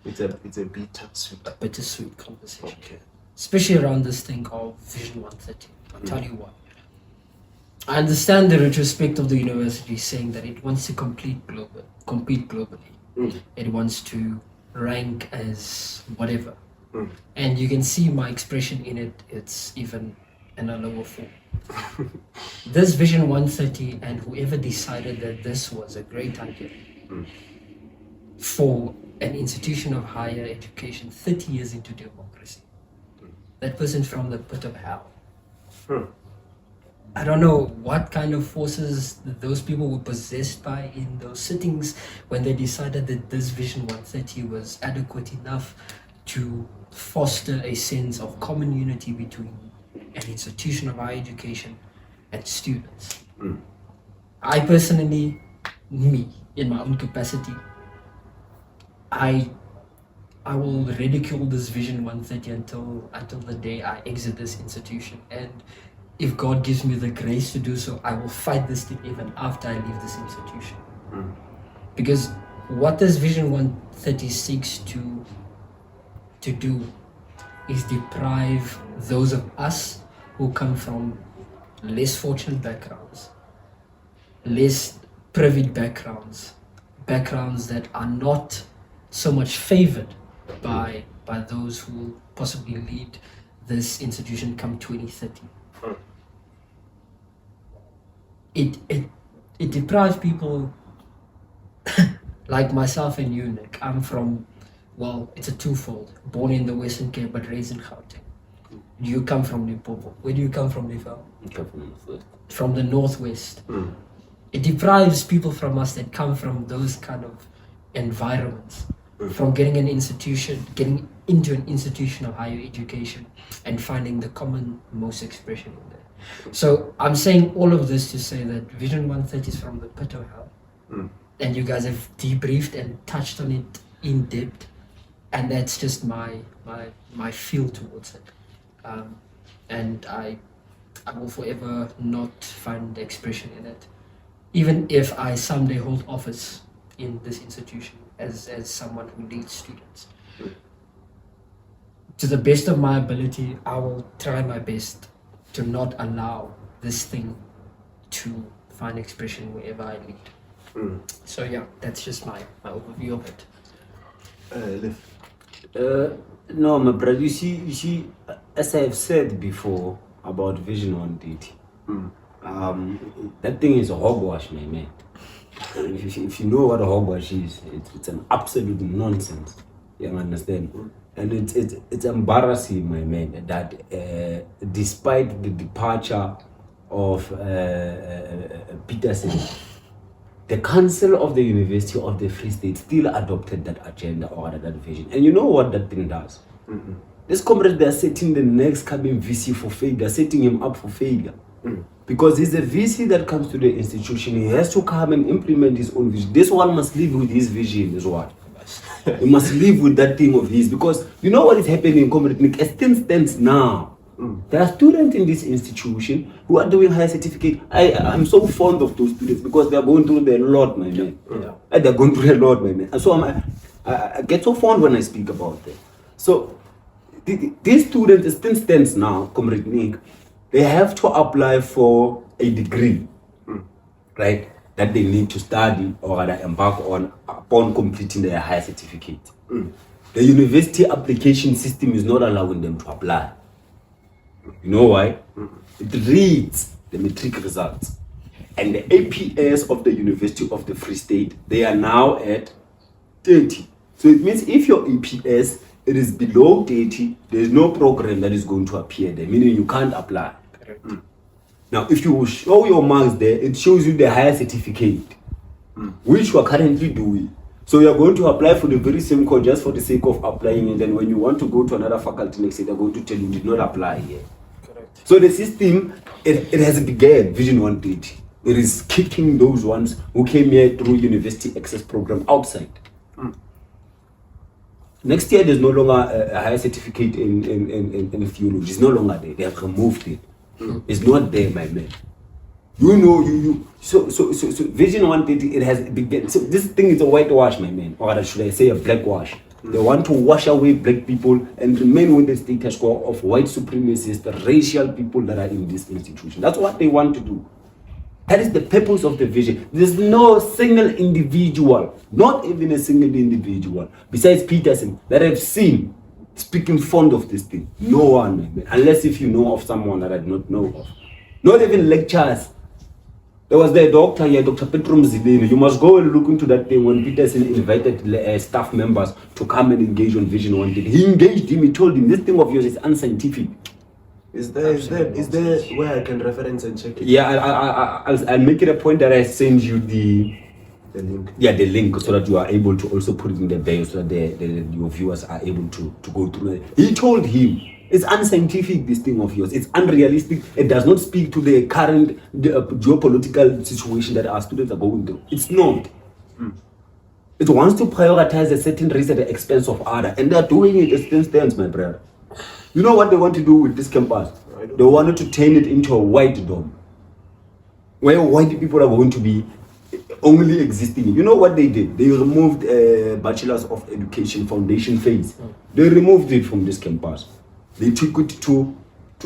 It's a bittersweet conversation. Okay. Especially around this thing of Vision 130. I'll tell you what. I understand the retrospect of the university saying that it wants to compete globally. It wants to rank as whatever. And you can see my expression in it. It's even and a lower 4. This Vision 130 and whoever decided that this was a great idea for an institution of higher education 30 years into democracy, that person's from the pit of hell. I don't know what kind of forces those people were possessed by in those sittings when they decided that this Vision 130 was adequate enough to foster a sense of common unity between an institution of higher education and students. I personally, me, in my own capacity, I will ridicule this Vision 130 until the day I exit this institution. And if God gives me the grace to do so, I will fight this thing even after I leave this institution. Because what this Vision 130 seeks to do is deprive those of us who come from less fortunate backgrounds, less privy backgrounds that are not so much favored by those who possibly lead this institution come 2030. It deprives people like myself and you, Nick. I'm from, well, it's a twofold. Born in the Western Cape but raised in Gauteng. You come from Limpopo. Where do you come from, Lifa? I come from the Northwest. From the Northwest. It deprives people from us that come from those kind of environments from getting into an institution of higher education and finding the common most expression in there. So I'm saying all of this to say that Vision 130 is from the pit of hell. And you guys have debriefed and touched on it in depth. And that's just my feel towards it. And I will forever not find expression in it. Even if I someday hold office in this institution as someone who leads students. To the best of my ability, I will try my best to not allow this thing to find expression wherever I lead. So yeah, that's just my overview of it. No, my brother, you see, as I have said before about Vision 130, that thing is a hogwash, my man. If you know what a hogwash is, it's an absolute nonsense. You understand? And it's embarrassing, my man, that despite the departure of Peterson, the Council of the University of the Free State still adopted that agenda or that vision. And you know what that thing does? This comrade, they're setting the next coming VC for failure. They're setting him up for failure. Because he's a VC that comes to the institution. He has to come and implement his own vision. This one must live with his vision as well. He must live with that thing of his. Because you know what is happening, comrade Nick? As things stands now, there are students in this institution who are doing higher certificate. I'm so fond of those students because they are going through a lot, my man. And they're going through a lot, my man. And so I get so fond when I speak about them. So these students, as things stands now, comrade Nick, they have to apply for a degree, right? That they need to study or embark on upon completing their higher certificate. The university application system is not allowing them to apply. You know why? It reads the matric results. And the APS of the University of the Free State, they are now at 30. So it means if your APS it is below 30, there is no program that is going to appear there, meaning you can't apply. Now, if you show your marks there, it shows you the higher certificate, which you are currently doing. So you are going to apply for the very same course just for the sake of applying, and then when you want to go to another faculty next year, they're going to tell you did not apply here. Correct. So the system, it has begun, Vision 130. It is kicking those ones who came here through university access program outside. Next year, there's no longer a higher certificate in theology. It's no longer there. They have removed it. It's not there, my man. You know, so Vision 130, it has begun. So this thing is a whitewash, my man. Or should I say a blackwash? They want to wash away black people and remain with the status quo of white supremacists, the racial people that are in this institution. That's what they want to do. That is the purpose of the vision. There's no single individual, not even a single individual, besides Peterson, that I've seen speaking fond of this thing. No one, my man. Unless if you know of someone that I do not know of. Not even lectures. There was the doctor here, Dr. Pedro Mzileni. You must go and look into that thing when Peterson invited staff members to come and engage on Vision 130. He engaged him, he told him, this thing of yours is unscientific. Is there where I can reference and check it? Yeah, I'll make it a point that I send you the link. Yeah, the link, so that you are able to also put it in the bio, so that your viewers are able to go through it. He told him, it's unscientific, this thing of yours. It's unrealistic. It does not speak to the current geopolitical situation that our students are going through. It's not. It wants to prioritize a certain race at the expense of other, and they're doing it as things stands, my brother. You know what they want to do with this campus? They wanted to turn it into a white dome, where white people are going to be only existing. You know what they did? They removed Bachelor's of Education foundation phase. They removed it from this campus. They took it to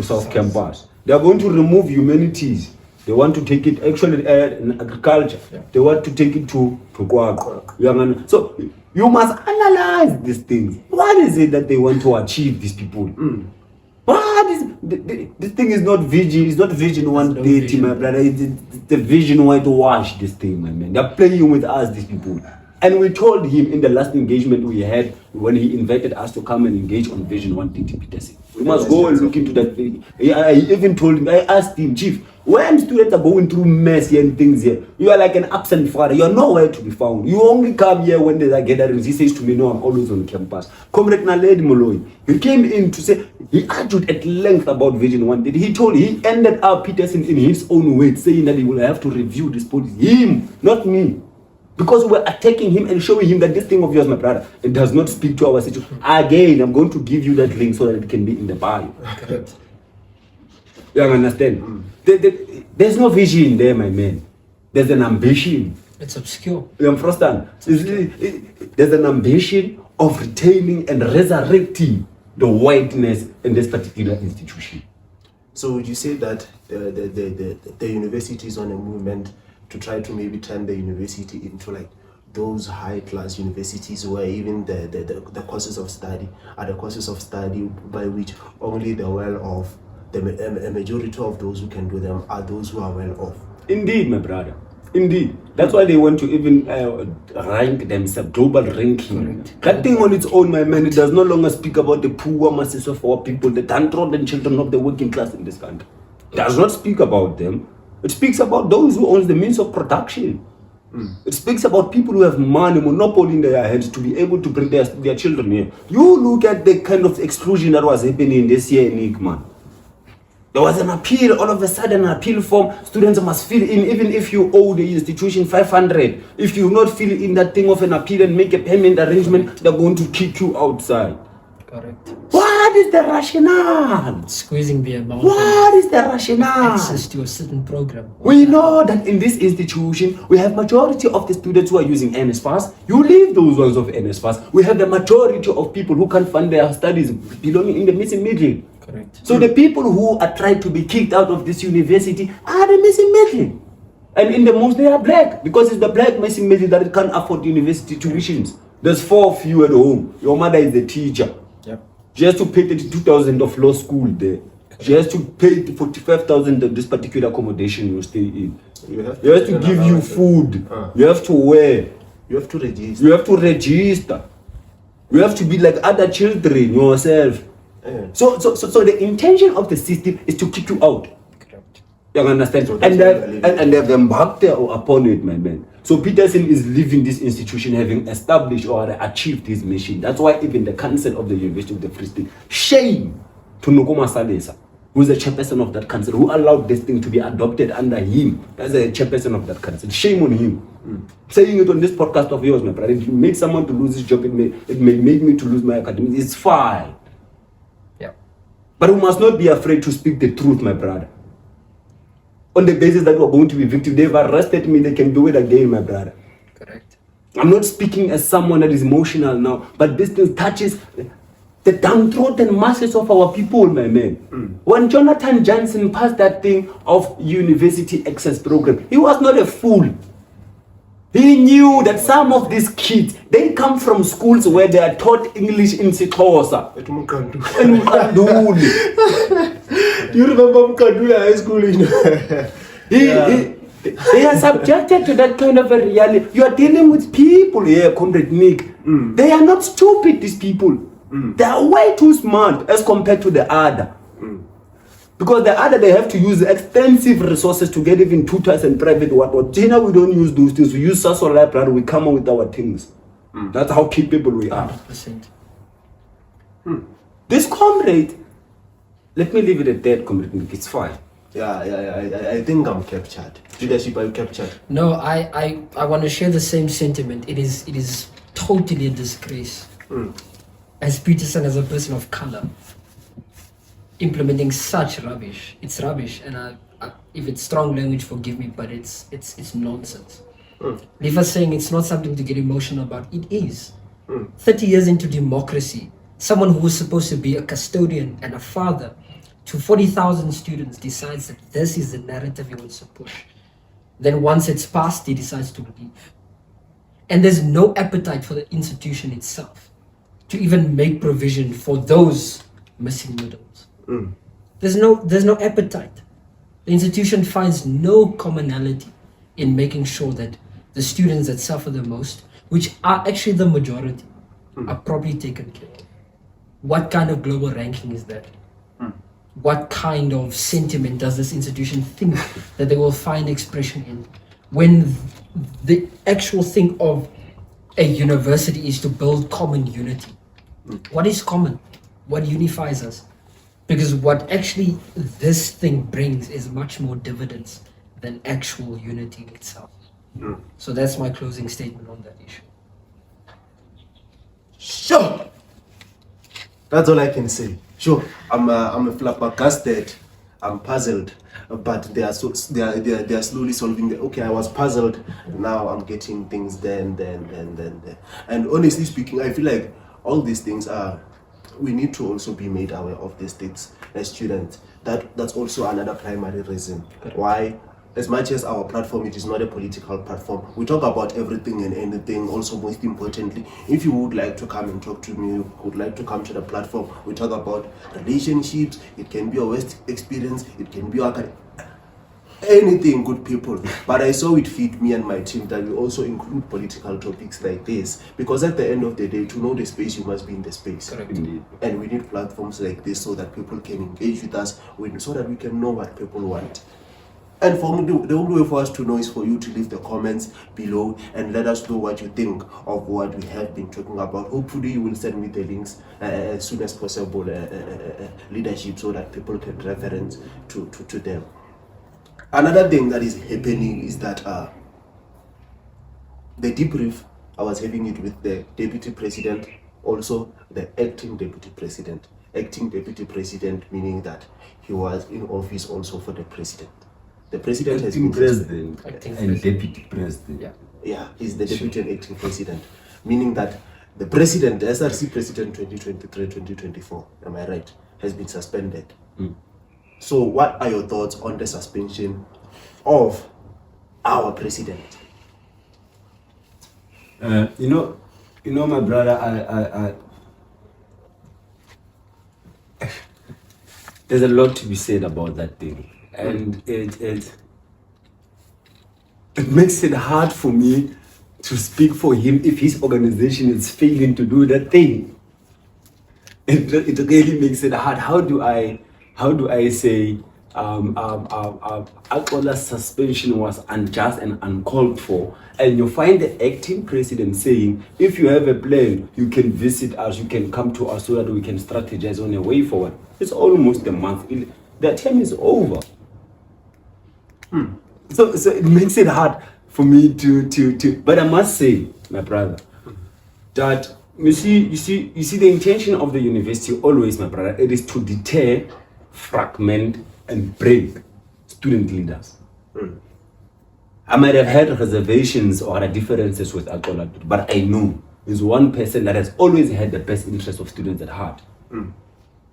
South Campus. They are going to remove humanities. They want to take it, actually, in agriculture. Yeah. They want to take it to Kwakwa. So you must analyze these things. What is it that they want to achieve, these people? What is this thing is not vision. It's not Vision 130, my brother. It's the Vision whitewash. This thing, my man. They're playing with us, these people. And we told him in the last engagement we had when he invited us to come and engage on Vision 130 Peterson. We must go and look into that thing. I even told him, I asked him, Chief, when students are going through mess here and things here, you are like an absent father. You are nowhere to be found. You only come here when there are gatherings. He says to me, no, I'm always on campus. Comrade Naledi Moloi, he came in to say, he argued at length about Vision 130. He ended up Peterson in his own way, saying that he will have to review this policy. Him, not me. Because we're attacking him and showing him that this thing of yours, my brother, it does not speak to our situation. Again, I'm going to give you that link so that it can be in the bio. Correct. You understand? There's no vision there, my man. There's an ambition. It's obscure. You understand? There's an ambition of retaining and resurrecting the whiteness in this particular institution. So would you say that the university is on a movement to try to maybe turn the university into like those high-class universities where even the courses of study are the courses of study by which only the well-off, a majority of those who can do them are those who are well-off? Indeed, my brother. Indeed. That's why they want to even rank themselves, global ranking. Correct. That thing on its own, my man, it does no longer speak about the poor masses of our people, the downtrodden children of the working class in this country. It does not speak about them. It speaks about those who own the means of production. It speaks about people who have money, monopoly in their hands to be able to bring their children here. You look at the kind of exclusion that was happening this year in Igman. There was an appeal, all of a sudden an appeal form. Students must fill in, even if you owe the institution 500. If you not fill in that thing of an appeal and make a payment arrangement, they're going to kick you outside. Correct. What is the rationale? Squeezing the amount. What is the rationale? Access to a certain program. We know that in this institution, we have majority of the students who are using NSFAS. You leave those ones of NSFAS. We have the majority of people who can't fund their studies belonging in the missing middle. Correct. So the people who are trying to be kicked out of this university are the missing middle. And in the most, they are black, because it's the black missing middle that can't afford university tuitions. There's 4 of you at home. Your mother is the teacher. Yep. She has to pay 32,000 of law school there. She has to pay 45,000 of this particular accommodation you stay in. You have to give you food. You have to wear. You have to register. You have to register. You have to be like other children yourself. So the intention of the system is to kick you out. Correct. You understand? So and they've embarked upon it, my man. So Peterson is leaving this institution having established or achieved his mission. That's why even the council of the University of the Free State, shame to Nokoma Salesa, who is the chairperson of that council, who allowed this thing to be adopted under him as a chairperson of that council. Shame on him. Saying it on this podcast of yours, my brother, if you made someone to lose his job, it may make me to lose my academics. It's fine. Yeah. But we must not be afraid to speak the truth, my brother. On the basis that we're going to be victims, they've arrested me, they can do it again, my brother. Correct. I'm not speaking as someone that is emotional now, but this thing touches the downtrodden masses of our people, my man. When Jonathan Johnson passed that thing of university access program, he was not a fool. He knew that some of these kids, they come from schools where they are taught English in Sixhosa. At Mukandu. In Mkanduli. Do you remember Mukandula High School? They are subjected to that kind of a reality. You are dealing with people here, Comrade Nick. They are not stupid, these people. They are way too smart as compared to the other. Because the other, they have to use extensive resources to get even tutors and private what. China, we don't use those things. We use Sasol library, we come up with our things. That's how capable we are. 100%. This comrade, let me leave it at that, Comrade Nick, it's fine. I think I'm captured. Leadership, are you captured? No, I want to share the same sentiment. It is totally a disgrace. As Peterson, as a person of color, implementing such rubbish. It's rubbish, and if it's strong language, forgive me, but it's nonsense. Lifa saying it's not something to get emotional about. It is. 30 years into democracy, someone who was supposed to be a custodian and a father to 40,000 students decides that this is the narrative he wants to push. Then once it's passed, he decides to leave. And there's no appetite for the institution itself to even make provision for those missing middles. There's no appetite. The institution finds no commonality in making sure that the students that suffer the most, which are actually the majority, are properly taken care of. What kind of global ranking is that? What kind of sentiment does this institution think that they will find expression in when the actual thing of a university is to build common unity? What is common? What unifies us? Because what actually this thing brings is much more dividends than actual unity itself. So that's my closing statement on that issue. Sure. That's all I can say. Sure, I'm flabbergasted. I'm puzzled, but they are slowly solving the. Okay, I was puzzled. Now I'm getting things then. And honestly speaking, I feel like all these things are. We need to also be made aware of these things as students. That's also another primary reason why. As much as our platform, it is not a political platform. We talk about everything and anything. Also, most importantly, if you would like to come and talk to me, would like to come to the platform, we talk about relationships. It can be a West experience. It can be anything, good people. But I saw it fit me and my team that we also include political topics like this. Because at the end of the day, to know the space, you must be in the space. Correct. Indeed. And we need platforms like this so that people can engage with us, so that we can know what people want. And for me, the only way for us to know is for you to leave the comments below and let us know what you think of what we have been talking about. Hopefully, you will send me the links as soon as possible, leadership, so that people can reference to them. Another thing that is happening is that the debrief, I was having it with the deputy president, also the acting deputy president. Acting deputy president meaning that he was in office also for the president. The president has been president Acting and president. deputy president. Yeah. he's the deputy and acting president, meaning that the president, the SRC president 2023-2024, am I right, has been suspended. So what are your thoughts on the suspension of our president? You know, my brother, I there's a lot to be said about that thing, and it makes it hard for me to speak for him if his organization is failing to do that thing. It really makes it hard. How do I say Akola's suspension was unjust and uncalled for, and you find the acting president saying, if you have a plan, you can visit us, you can come to us so that we can strategize on a way forward. It's almost a month. The term is over. So it makes it hard for me to but I must say, my brother, that you see the intention of the university always, my brother, it is to deter, fragment and break student leaders. I might have had reservations or differences with Akola, but I know there's one person that has always had the best interest of students at heart.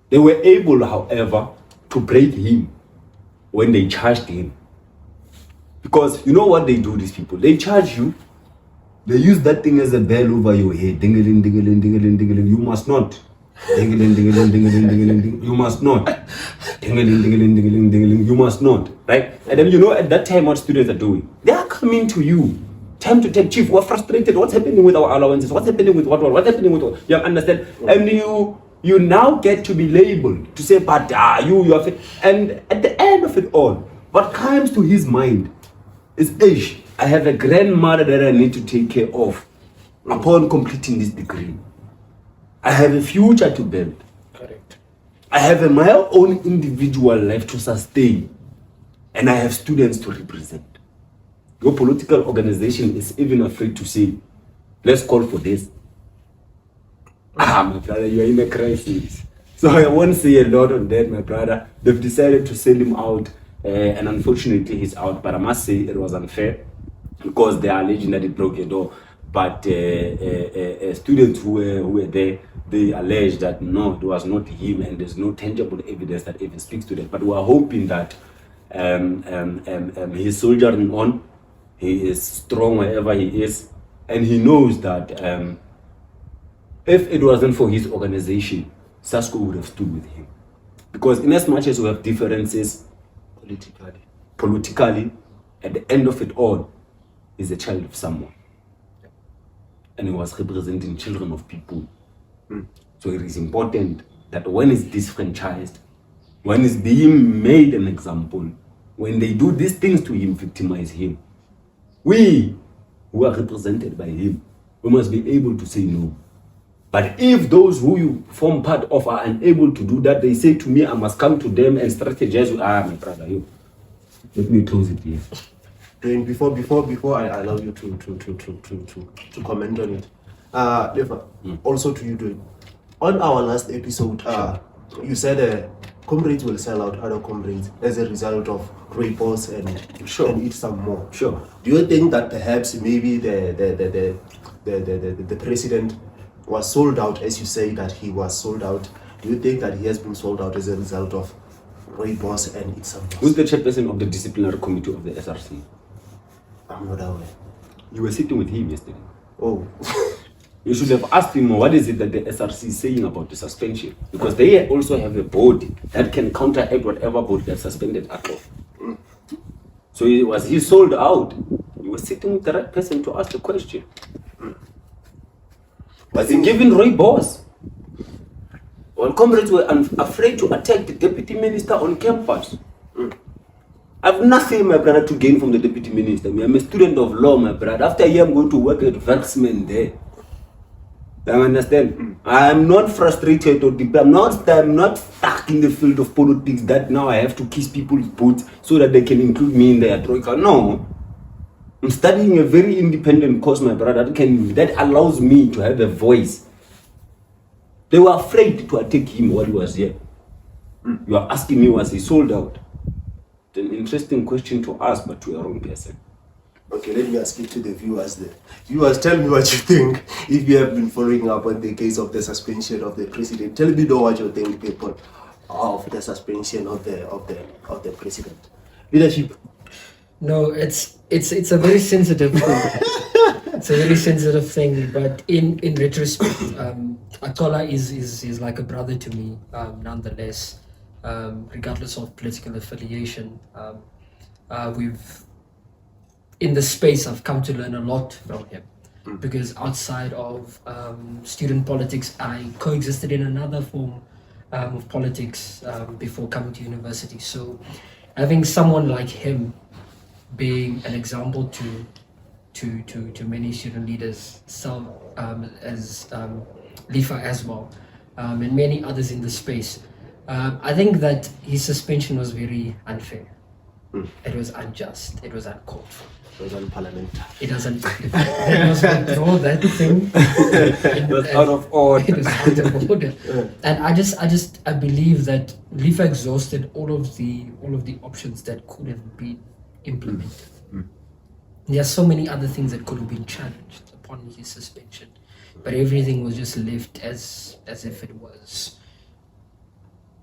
They were able, however, to break him when they charged him. Because you know what they do, these people? They charge you, They use that thing as a bell over your head. Ding-a-ling, ding-a-ling, ding-a-ling, ding-a-ling. You must not. Ding-a-ling, ding-a-ling, ding-a-ling, ding-a-ling, ding. You must not. Ding-a-ling, ding-a-ling, ding-a-ling, ding-a-ling. You must not. Right? And then at that time what students are doing? They are coming to you. Time to take, chief, we're frustrated. What's happening with our allowances? What's happening with what? What's happening with what? You understand? And you now get to be labeled to say, but you are fit. And at the end of it all, what comes to his mind is, I have a grandmother that I need to take care of upon completing this degree. I have a future to build. Correct. I have my own individual life to sustain. And I have students to represent. Your political organization is even afraid to say, let's call for this. My brother, you are in a crisis. So I won't say a lot on that, my brother. They've decided to sell him out. And unfortunately, he's out. But I must say it was unfair because they are alleging that he broke a door. But students who were there, they allege that no, it was not him, and there's no tangible evidence that even speaks to that. But we are hoping that he's soldiering on. He is strong wherever he is, and he knows that if it wasn't for his organization, SASCO would have stood with him. Because in as much as we have differences politically, at the end of it all, he's a child of someone. And he was representing children of people. So it is important that when he's disfranchised, when he's being made an example, when they do these things to him, victimize him, we who are represented by him, we must be able to say no. But if those who you form part of are unable to do that, they say to me, I must come to them and strategize. My brother, let me close it here. Dwayne, before I allow you to comment on it, also to you, Dwayne, on our last episode, you said comrades will sell out other comrades as a result of reports and eat some more. Sure. Do you think that perhaps maybe the president was sold out, as you say that he was sold out? Do you think that he has been sold out as a result of reports and eat some more? Who's the chairperson of the disciplinary committee of the SRC? I'm not aware. You were sitting with him yesterday. Oh. You should have asked him, what is it that the SRC is saying about the suspension? Because they also have a board that can counteract whatever board that suspended Aklo. So he sold out? You were sitting with the right person to ask the question. Was he giving Roy Boss? When comrades were afraid to attack the deputy minister on campus. I have nothing, my brother, to gain from the deputy minister. I'm a student of law, my brother. After a year, I'm going to work at Vaxman there. You understand? I'm not frustrated or deep. I'm not stuck in the field of politics that now I have to kiss people's boots so that they can include me in their troika. No. I'm studying a very independent course, my brother, that allows me to have a voice. They were afraid to attack him while he was here. You are asking me, was he sold out? It's an interesting question to ask, but to a wrong person. Okay, let me ask it to the viewers then. Viewers, tell me what you think. If you have been following up on the case of the suspension of the president, tell me what you think, people, of the suspension of the president. Leadership. No, it's a very sensitive thing. It's a very sensitive thing, but in retrospect, Akola is like a brother to me, nonetheless, regardless of political affiliation. We've in the space, I've come to learn a lot from him, because outside of student politics, I coexisted in another form of politics before coming to university. So having someone like him being an example to many student leaders, some as Lifa as well, and many others in the space, I think that his suspension was very unfair. It was unjust. It was uncalled for. It was unparliamentary. It doesn't. It was withdraw that thing. It was out of order. It was out of order. And I believe that Lifa exhausted all of the options that could have been implemented. There are so many other things that could have been challenged upon his suspension, but everything was just left as if it was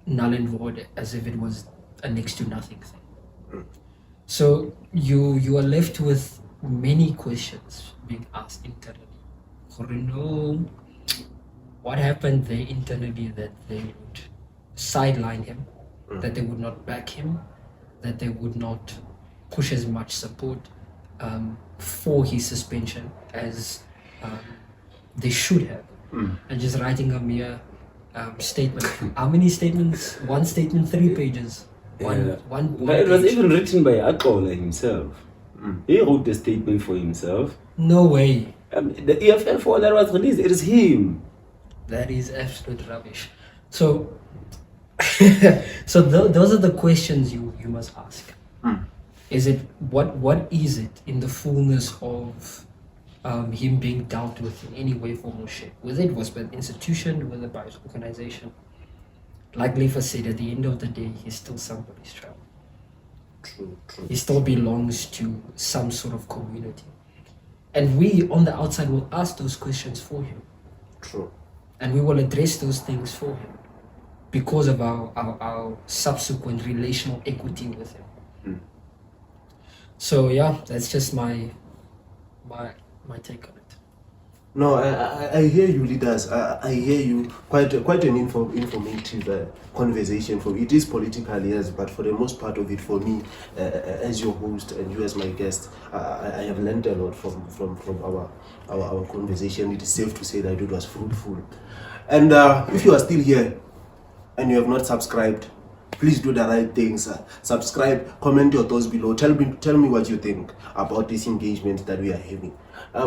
null and void, as if it was a next to nothing thing. So you are left with many questions being asked internally. Or no, what happened there internally that they would sideline him, that they would not back him, that they would not push as much support for his suspension as they should have. And just writing a mere statement. How many statements? One statement, 3 pages. One But it was page. even written by Akola himself. He wrote the statement for himself. No way. The EFL for that was released, it is him. That is absolute rubbish. So, those are the questions you must ask. Is it what is it in the fullness of him being dealt with in any way, form, or shape? Whether it was by the institution, whether by his organization. Like Leifa said, at the end of the day, he's still somebody's child. True. He still belongs to some sort of community. And we on the outside will ask those questions for him. True. And we will address those things for him because of our subsequent relational equity with him. So yeah, that's just my take on it. No, I hear you, leaders. I hear you. Quite an informative conversation. For it is political, yes, but for the most part of it, for me, as your host and you as my guest, I have learned a lot from our conversation. It is safe to say that it was fruitful. And if you are still here and you have not subscribed, please do the right things. Subscribe, comment your thoughts below. Tell me what you think about this engagement that we are having.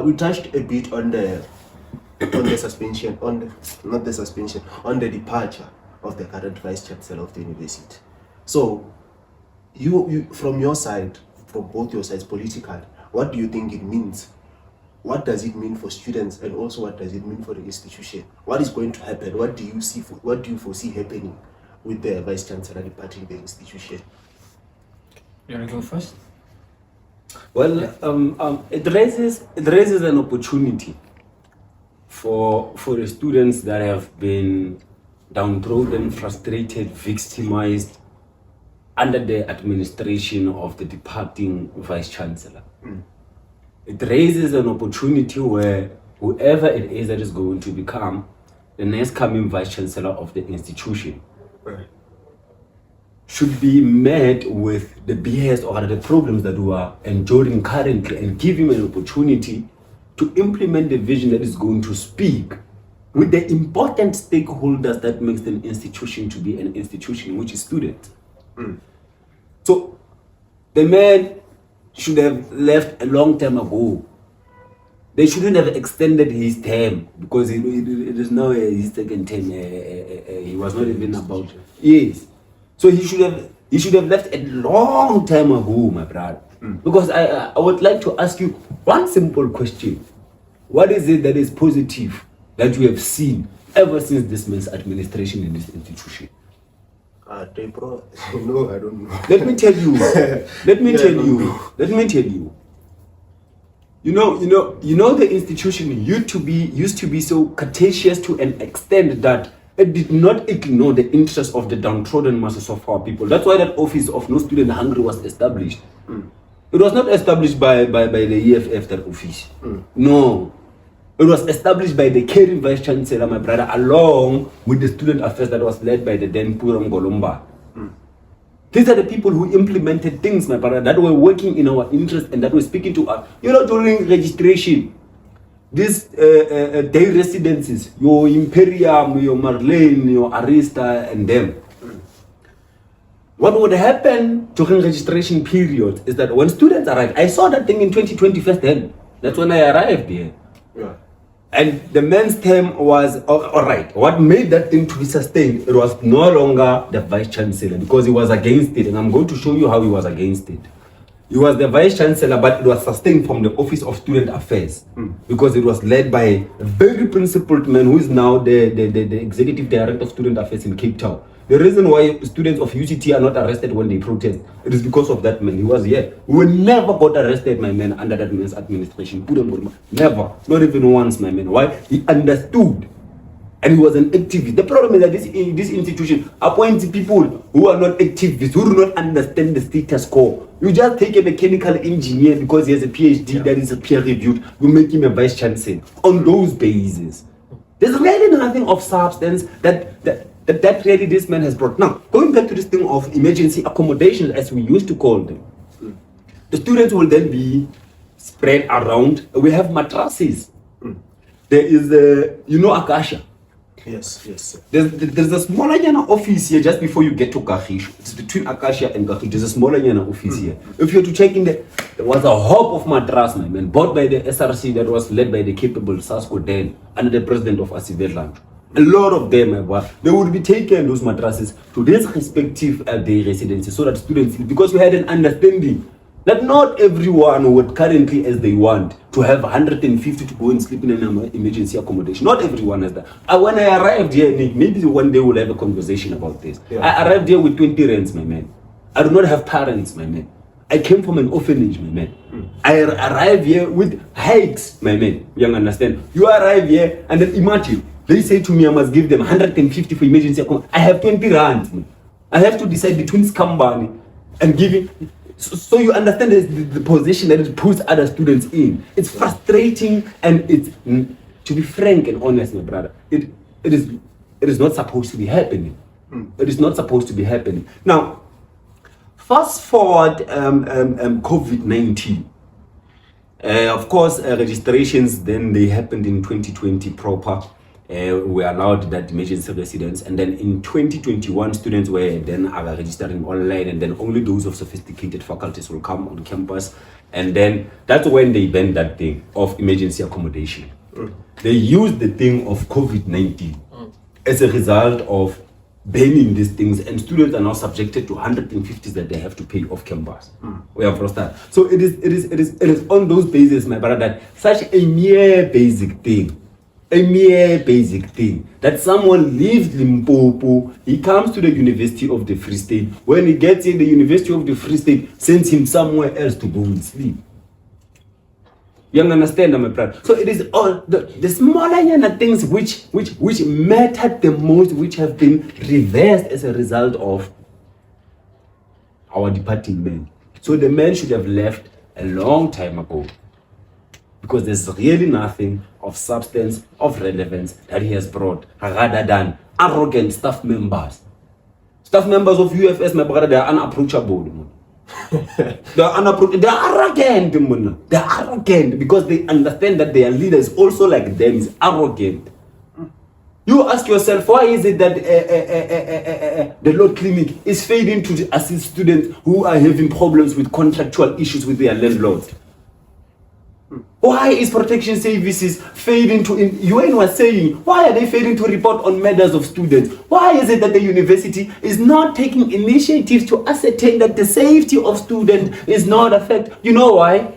We touched a bit on the suspension, on the departure of the current vice chancellor of the university. So, you from your side, from both your sides, political, what do you think it means? What does it mean for students, and also what does it mean for the institution? What is going to happen? What do you foresee happening with the vice chancellor departing the institution? You wanna go first? Well, it raises an opportunity for the students that have been downtrodden, frustrated, victimized under the administration of the departing vice chancellor. It raises an opportunity where whoever it is that is going to become the next coming vice chancellor of the institution should be met with the BS or the problems that we are enduring currently, and give him an opportunity to implement the vision that is going to speak with the important stakeholders that makes the institution to be an institution, which is students. So the man should have left a long time ago. They shouldn't have extended his term, because it is now his second term. He was not even about. Yes. So he should have left a long time ago, my brother. Because I would like to ask you one simple question. What is it that is positive that you have seen ever since this man's administration in this institution? Bro, no, I don't know. Let me tell you. Let me tell you. You know, the institution used to be so courteous to an extent that it did not ignore the interests of the downtrodden masses of our people. That's why that office of no student hungry was established. It was not established by the EFF, that office. No. It was established by the caring vice chancellor, my brother, along with the student affairs that was led by the then Puram Golomba. These are the people who implemented things, my brother, that were working in our interest and that were speaking to us. During registration, these day residences, your Imperium, your Marlene, your Arista, and them. What would happen during registration period is that when students arrive, I saw that thing in 2020 first then. That's when I arrived here. Yeah. And the man's term was, all right, what made that thing to be sustained, it was no longer the vice chancellor, because he was against it. And I'm going to show you how he was against it. He was the vice chancellor, but it was sustained from the Office of Student Affairs, because it was led by a very principled man who is now the executive director of Student Affairs in Cape Town. The reason why students of UCT are not arrested when they protest, it is because of that man. He was here. We never got arrested, my man, under that man's administration. Never. Not even once, my man. Why? He understood and he was an activist. The problem is that this institution appoints people who are not activists, who do not understand the status quo. You just take a mechanical engineer because he has a PhD that is peer reviewed, you make him a vice chancellor on those bases. There's really nothing of substance that really this man has brought. Now, going back to this thing of emergency accommodations, as we used to call them, the students will then be spread around. We have mattresses. There is Akasha. Yes, yes. There's a smaller office here just before you get to Gagisho. It's between Akasha and Gagisho. There's a smaller office here. If you were to check in there was a hob of mattress, my man, bought by the SRC that was led by the capable Sasko then under the president of Asivetland. A lot of them, they would be taking those mattresses to their respective day residences so that students, because we had an understanding that not everyone would currently, as they want, to have 150 to go and sleep in an emergency accommodation. Not everyone has that. When I arrived here, Nick, maybe one day we'll have a conversation about this. Yeah. I arrived here with 20 rands, my man. I do not have parents, my man. I came from an orphanage, my man. I arrived here with hikes, my man. You understand? You arrive here and then imagine, they say to me I must give them 150 for emergency accommodation. I have 20 rands. Man. I have to decide between Skambani and giving. So you understand the position that it puts other students in. It's frustrating, and it's, to be frank and honest, my brother, it is not supposed to be happening. It is not supposed to be happening. Now, fast forward COVID-19. Of course, registrations then they happened in 2020 proper. We allowed that emergency residence, and then in 2021 students were then registering online, and then only those of sophisticated faculties will come on campus, and then that's when they banned that thing of emergency accommodation. They used the thing of COVID-19 as a result of banning these things, and students are now subjected to 150s that they have to pay off campus. We have lost that. So it is on those bases, my brother, that such a mere basic thing that someone leaves Limpopo, he comes to the University of the Free State. When he gets in, the University of the Free State sends him somewhere else to go and sleep. You understand, my brother? So it is all the smaller things which mattered the most, which have been reversed as a result of our departing men. So the men should have left a long time ago, because there's really nothing of substance, of relevance that he has brought, rather than arrogant staff members. Staff members of UFS, my brother, they are unapproachable. They are arrogant. They are arrogant because they understand that their leader is also like them, is arrogant. You ask yourself, why is it that the Lord Clinic is failing to assist students who are having problems with contractual issues with their landlords? Why is protection services failing to, UN was saying, why are they failing to report on murders of students? Why is it that the university is not taking initiatives to ascertain that the safety of students is not affected? You know why?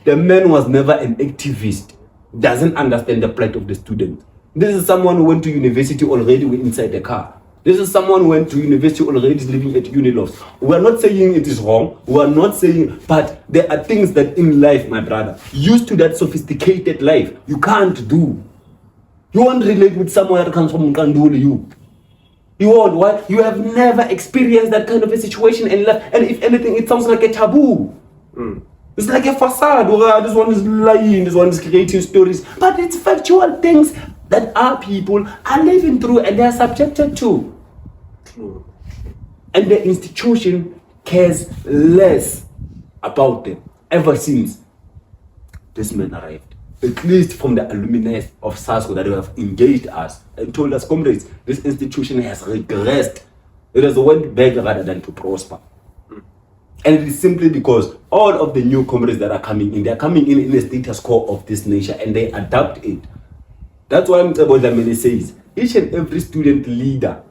The man was never an activist, doesn't understand the plight of the student. This is someone who went to university already inside the car. This is someone who went to university already living at Unilofts. We are not saying it is wrong. We are not saying, but there are things that in life, my brother, used to that sophisticated life, you can't do. You won't relate with someone that comes from Nkanduli, You won't. Why? You have never experienced that kind of a situation in life. And if anything, it sounds like a taboo. It's like a facade. This one is lying, this one is creating stories. But it's factual things that our people are living through and they are subjected to. And the institution cares less about them ever since this man arrived. At least from the alumni of SASCO that have engaged us and told us, comrades, this institution has regressed. It has went back rather than to prosper. And it is simply because all of the new comrades that are coming in, they are coming in a status quo of this nature and they adapt it. That's why Musa Masondo says, each and every student leader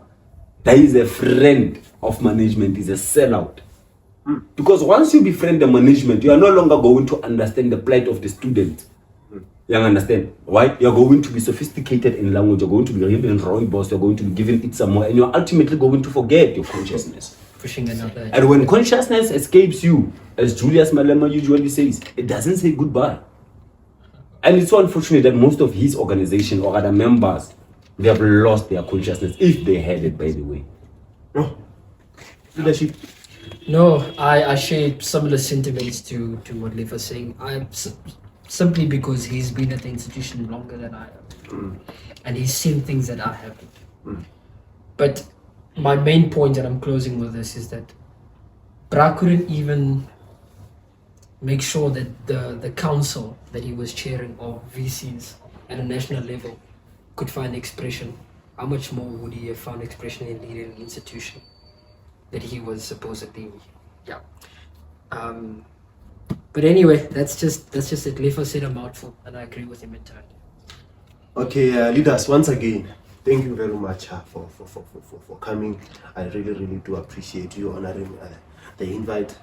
that is a friend of management is a sellout. Because once you befriend the management, you are no longer going to understand the plight of the students. You understand? Why? You're going to be sophisticated in language, you're going to be given rooibos, you're going to be given it somewhere, and you're ultimately going to forget your consciousness. Pushing another. And when consciousness escapes you, as Julius Malema usually says, it doesn't say goodbye. And it's so unfortunate that most of his organization or other members they have lost their consciousness, if they had it, by the way. No. Leadership. No, I share similar sentiments to what Leif was saying. Simply because he's been at the institution longer than I have, and he's seen things that I haven't. But my main point, and I'm closing with this, is that Bra couldn't even make sure that the council that he was chairing, of VCs at a national level, could find expression. How much more would he have found expression in leading an institution that he was supposedly, but anyway, that's just it. Leif said a mouthful, and I agree with him entirely. Okay, leaders, once again, thank you very much for coming. I really do appreciate you honoring the invite.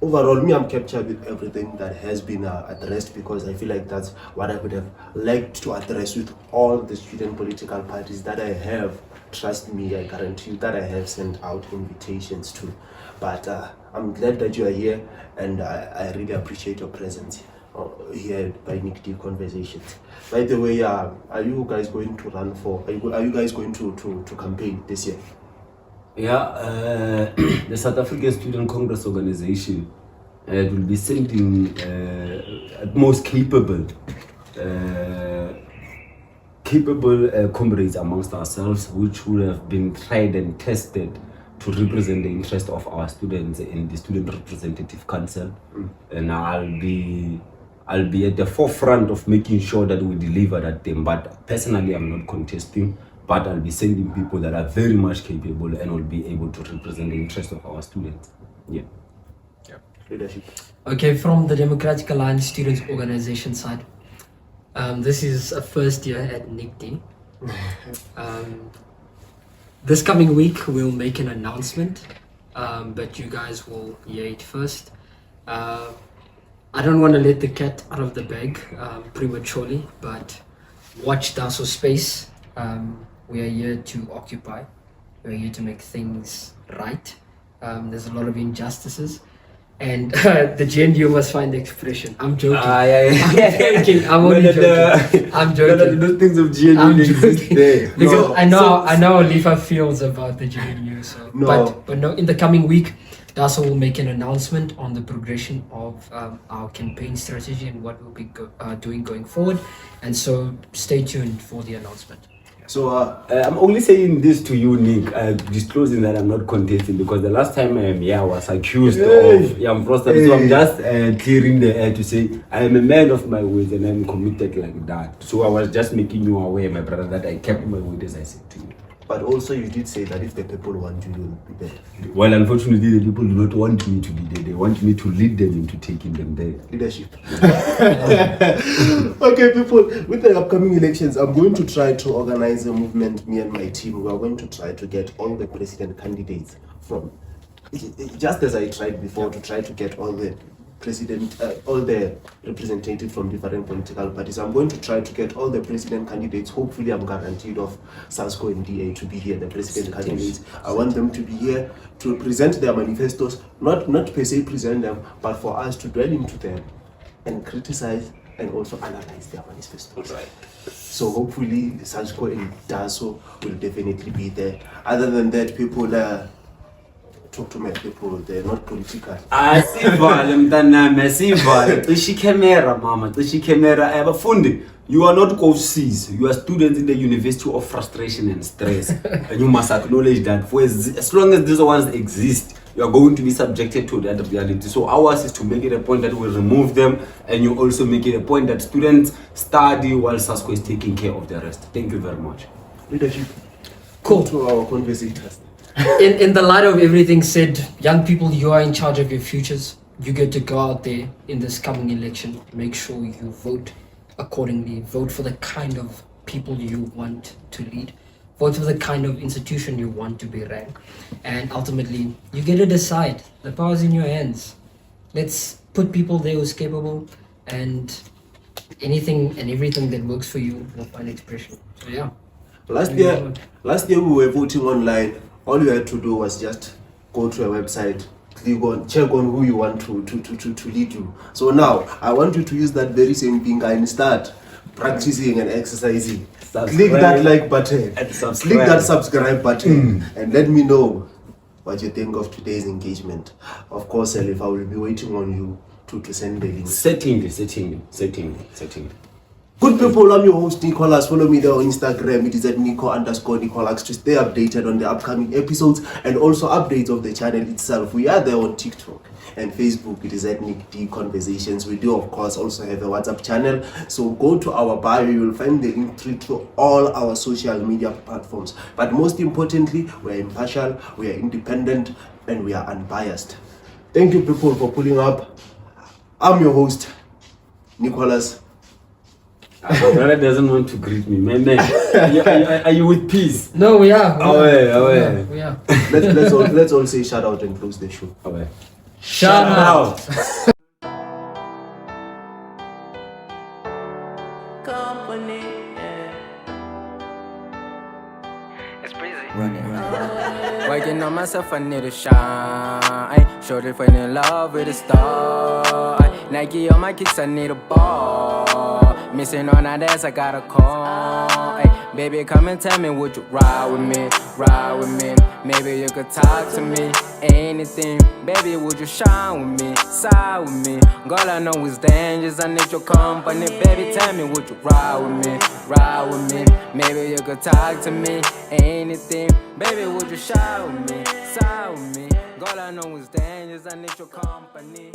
Overall, I'm captured with everything that has been addressed, because I feel like that's what I would have liked to address with all the student political parties that I have. Trust me, I guarantee you that I have sent out invitations to. But I'm glad that you are here, and I really appreciate your presence here by Nick D Conversations. By the way, are you guys going to run for? Are you guys going to campaign this year? Yeah, the South African Student Congress Organization will be sending at most capable comrades amongst ourselves, which would have been tried and tested to represent the interest of our students in the Student Representative Council. And I'll be at the forefront of making sure that we deliver that thing. But personally, I'm not contesting, but I'll be sending people that are very much capable and will be able to represent the interest of our students. Yeah. Leadership. Okay, from the Democratic Alliance Students Organization side, this is a first year at NICD. This coming week we'll make an announcement, but you guys will hear it first. I don't want to let the cat out of the bag prematurely, but watch DASO space. We are here to occupy. We're here to make things right. There's a lot of injustices, and the GNU must find expression. I'm joking. I'm joking. I'm only joking. I'm joking. Those things of GNU I'm exist joking. there. Because I know how Lifa feels about the GNU. So, but no, in the coming week, DASO will make an announcement on the progression of our campaign strategy and what we'll be doing going forward. And so stay tuned for the announcement. So I'm only saying this to you, Nick, disclosing that I'm not contesting, because the last time I was accused of young prostitute. So I'm just clearing the air to say I am a man of my words and I'm committed like that. So I was just making you aware, my brother, that I kept my word as I said to you. but also you did say that if the people want you, you'll be there. Well, unfortunately, the people do not want me to be there. They want me to lead them into taking them there. Leadership. Okay, people, with the upcoming elections, I'm going to try to organize a movement, me and my team. We are going to try to get all the president candidates from, just as I tried before, to try to get all the all the representatives from different political parties. I'm going to try to get all the president candidates. Hopefully, I'm guaranteed of SASCO and DA to be here, the president candidates. I want them to be here to present their manifestos, not per se present them, but for us to dwell into them and criticize and also analyze their manifestos. Right. So hopefully, SASCO and DASO will definitely be there. Other than that, people talk to my people, they're not political. You are not coaches, you are students in the University of Frustration and Stress. And you must acknowledge that for as long as these ones exist, you are going to be subjected to that reality. So ours is to make it a point that we remove them, and you also make it a point that students study while SASCO is taking care of the rest. Thank you very much. Leadership. Cool. To our conversators. In the light of everything said, young people, you are in charge of your futures. You get to go out there in this coming election. Make sure you vote accordingly. Vote for the kind of people you want to lead. Vote for the kind of institution you want to be ran. And ultimately, you get to decide. The power's in your hands. Let's put people there who's capable, and anything and everything that works for you will find expression. So yeah. Last year we were voting online. All you had to do was just go to a website, click on, check on who you want to lead you. So now I want you to use that very same thing and start practicing and exercising, Subscribe click that like button, and subscribe. click that subscribe button, and let me know what you think of today's engagement. Of course, Elif, I will be waiting on you to send the link. Setting. Good people, I'm your host Nicholas. Follow me there on Instagram. It is at Nico_Nicolax to stay updated on the upcoming episodes and also updates of the channel itself. We are there on TikTok and Facebook. It is at Nick D Conversations. We do, of course, also have a WhatsApp channel. So go to our bio. You will find the link to all our social media platforms. But most importantly, we are impartial, we are independent, and we are unbiased. Thank you, people, for pulling up. I'm your host, Nicholas. My brother doesn't want to greet me. Man. Are you with peace? No, we are. Away. We are. Let's all say shout out and close the show. Away. Shout out. It's breezy. Working on myself, I need to shine. Shorty falling in love with a star. Nike on my kicks, I need a ball. Missing on that ass, I got a call. Baby, come and tell me, would you ride with me? Ride with me. Maybe you could talk to me. Anything, baby, would you shine with me? Side with me. Girl, I know it's dangerous, I need your company. Baby, tell me, would you ride with me? Ride with me. Maybe you could talk to me. Anything, baby, would you shine with me? Side with me. Girl, I know it's dangerous, I need your company.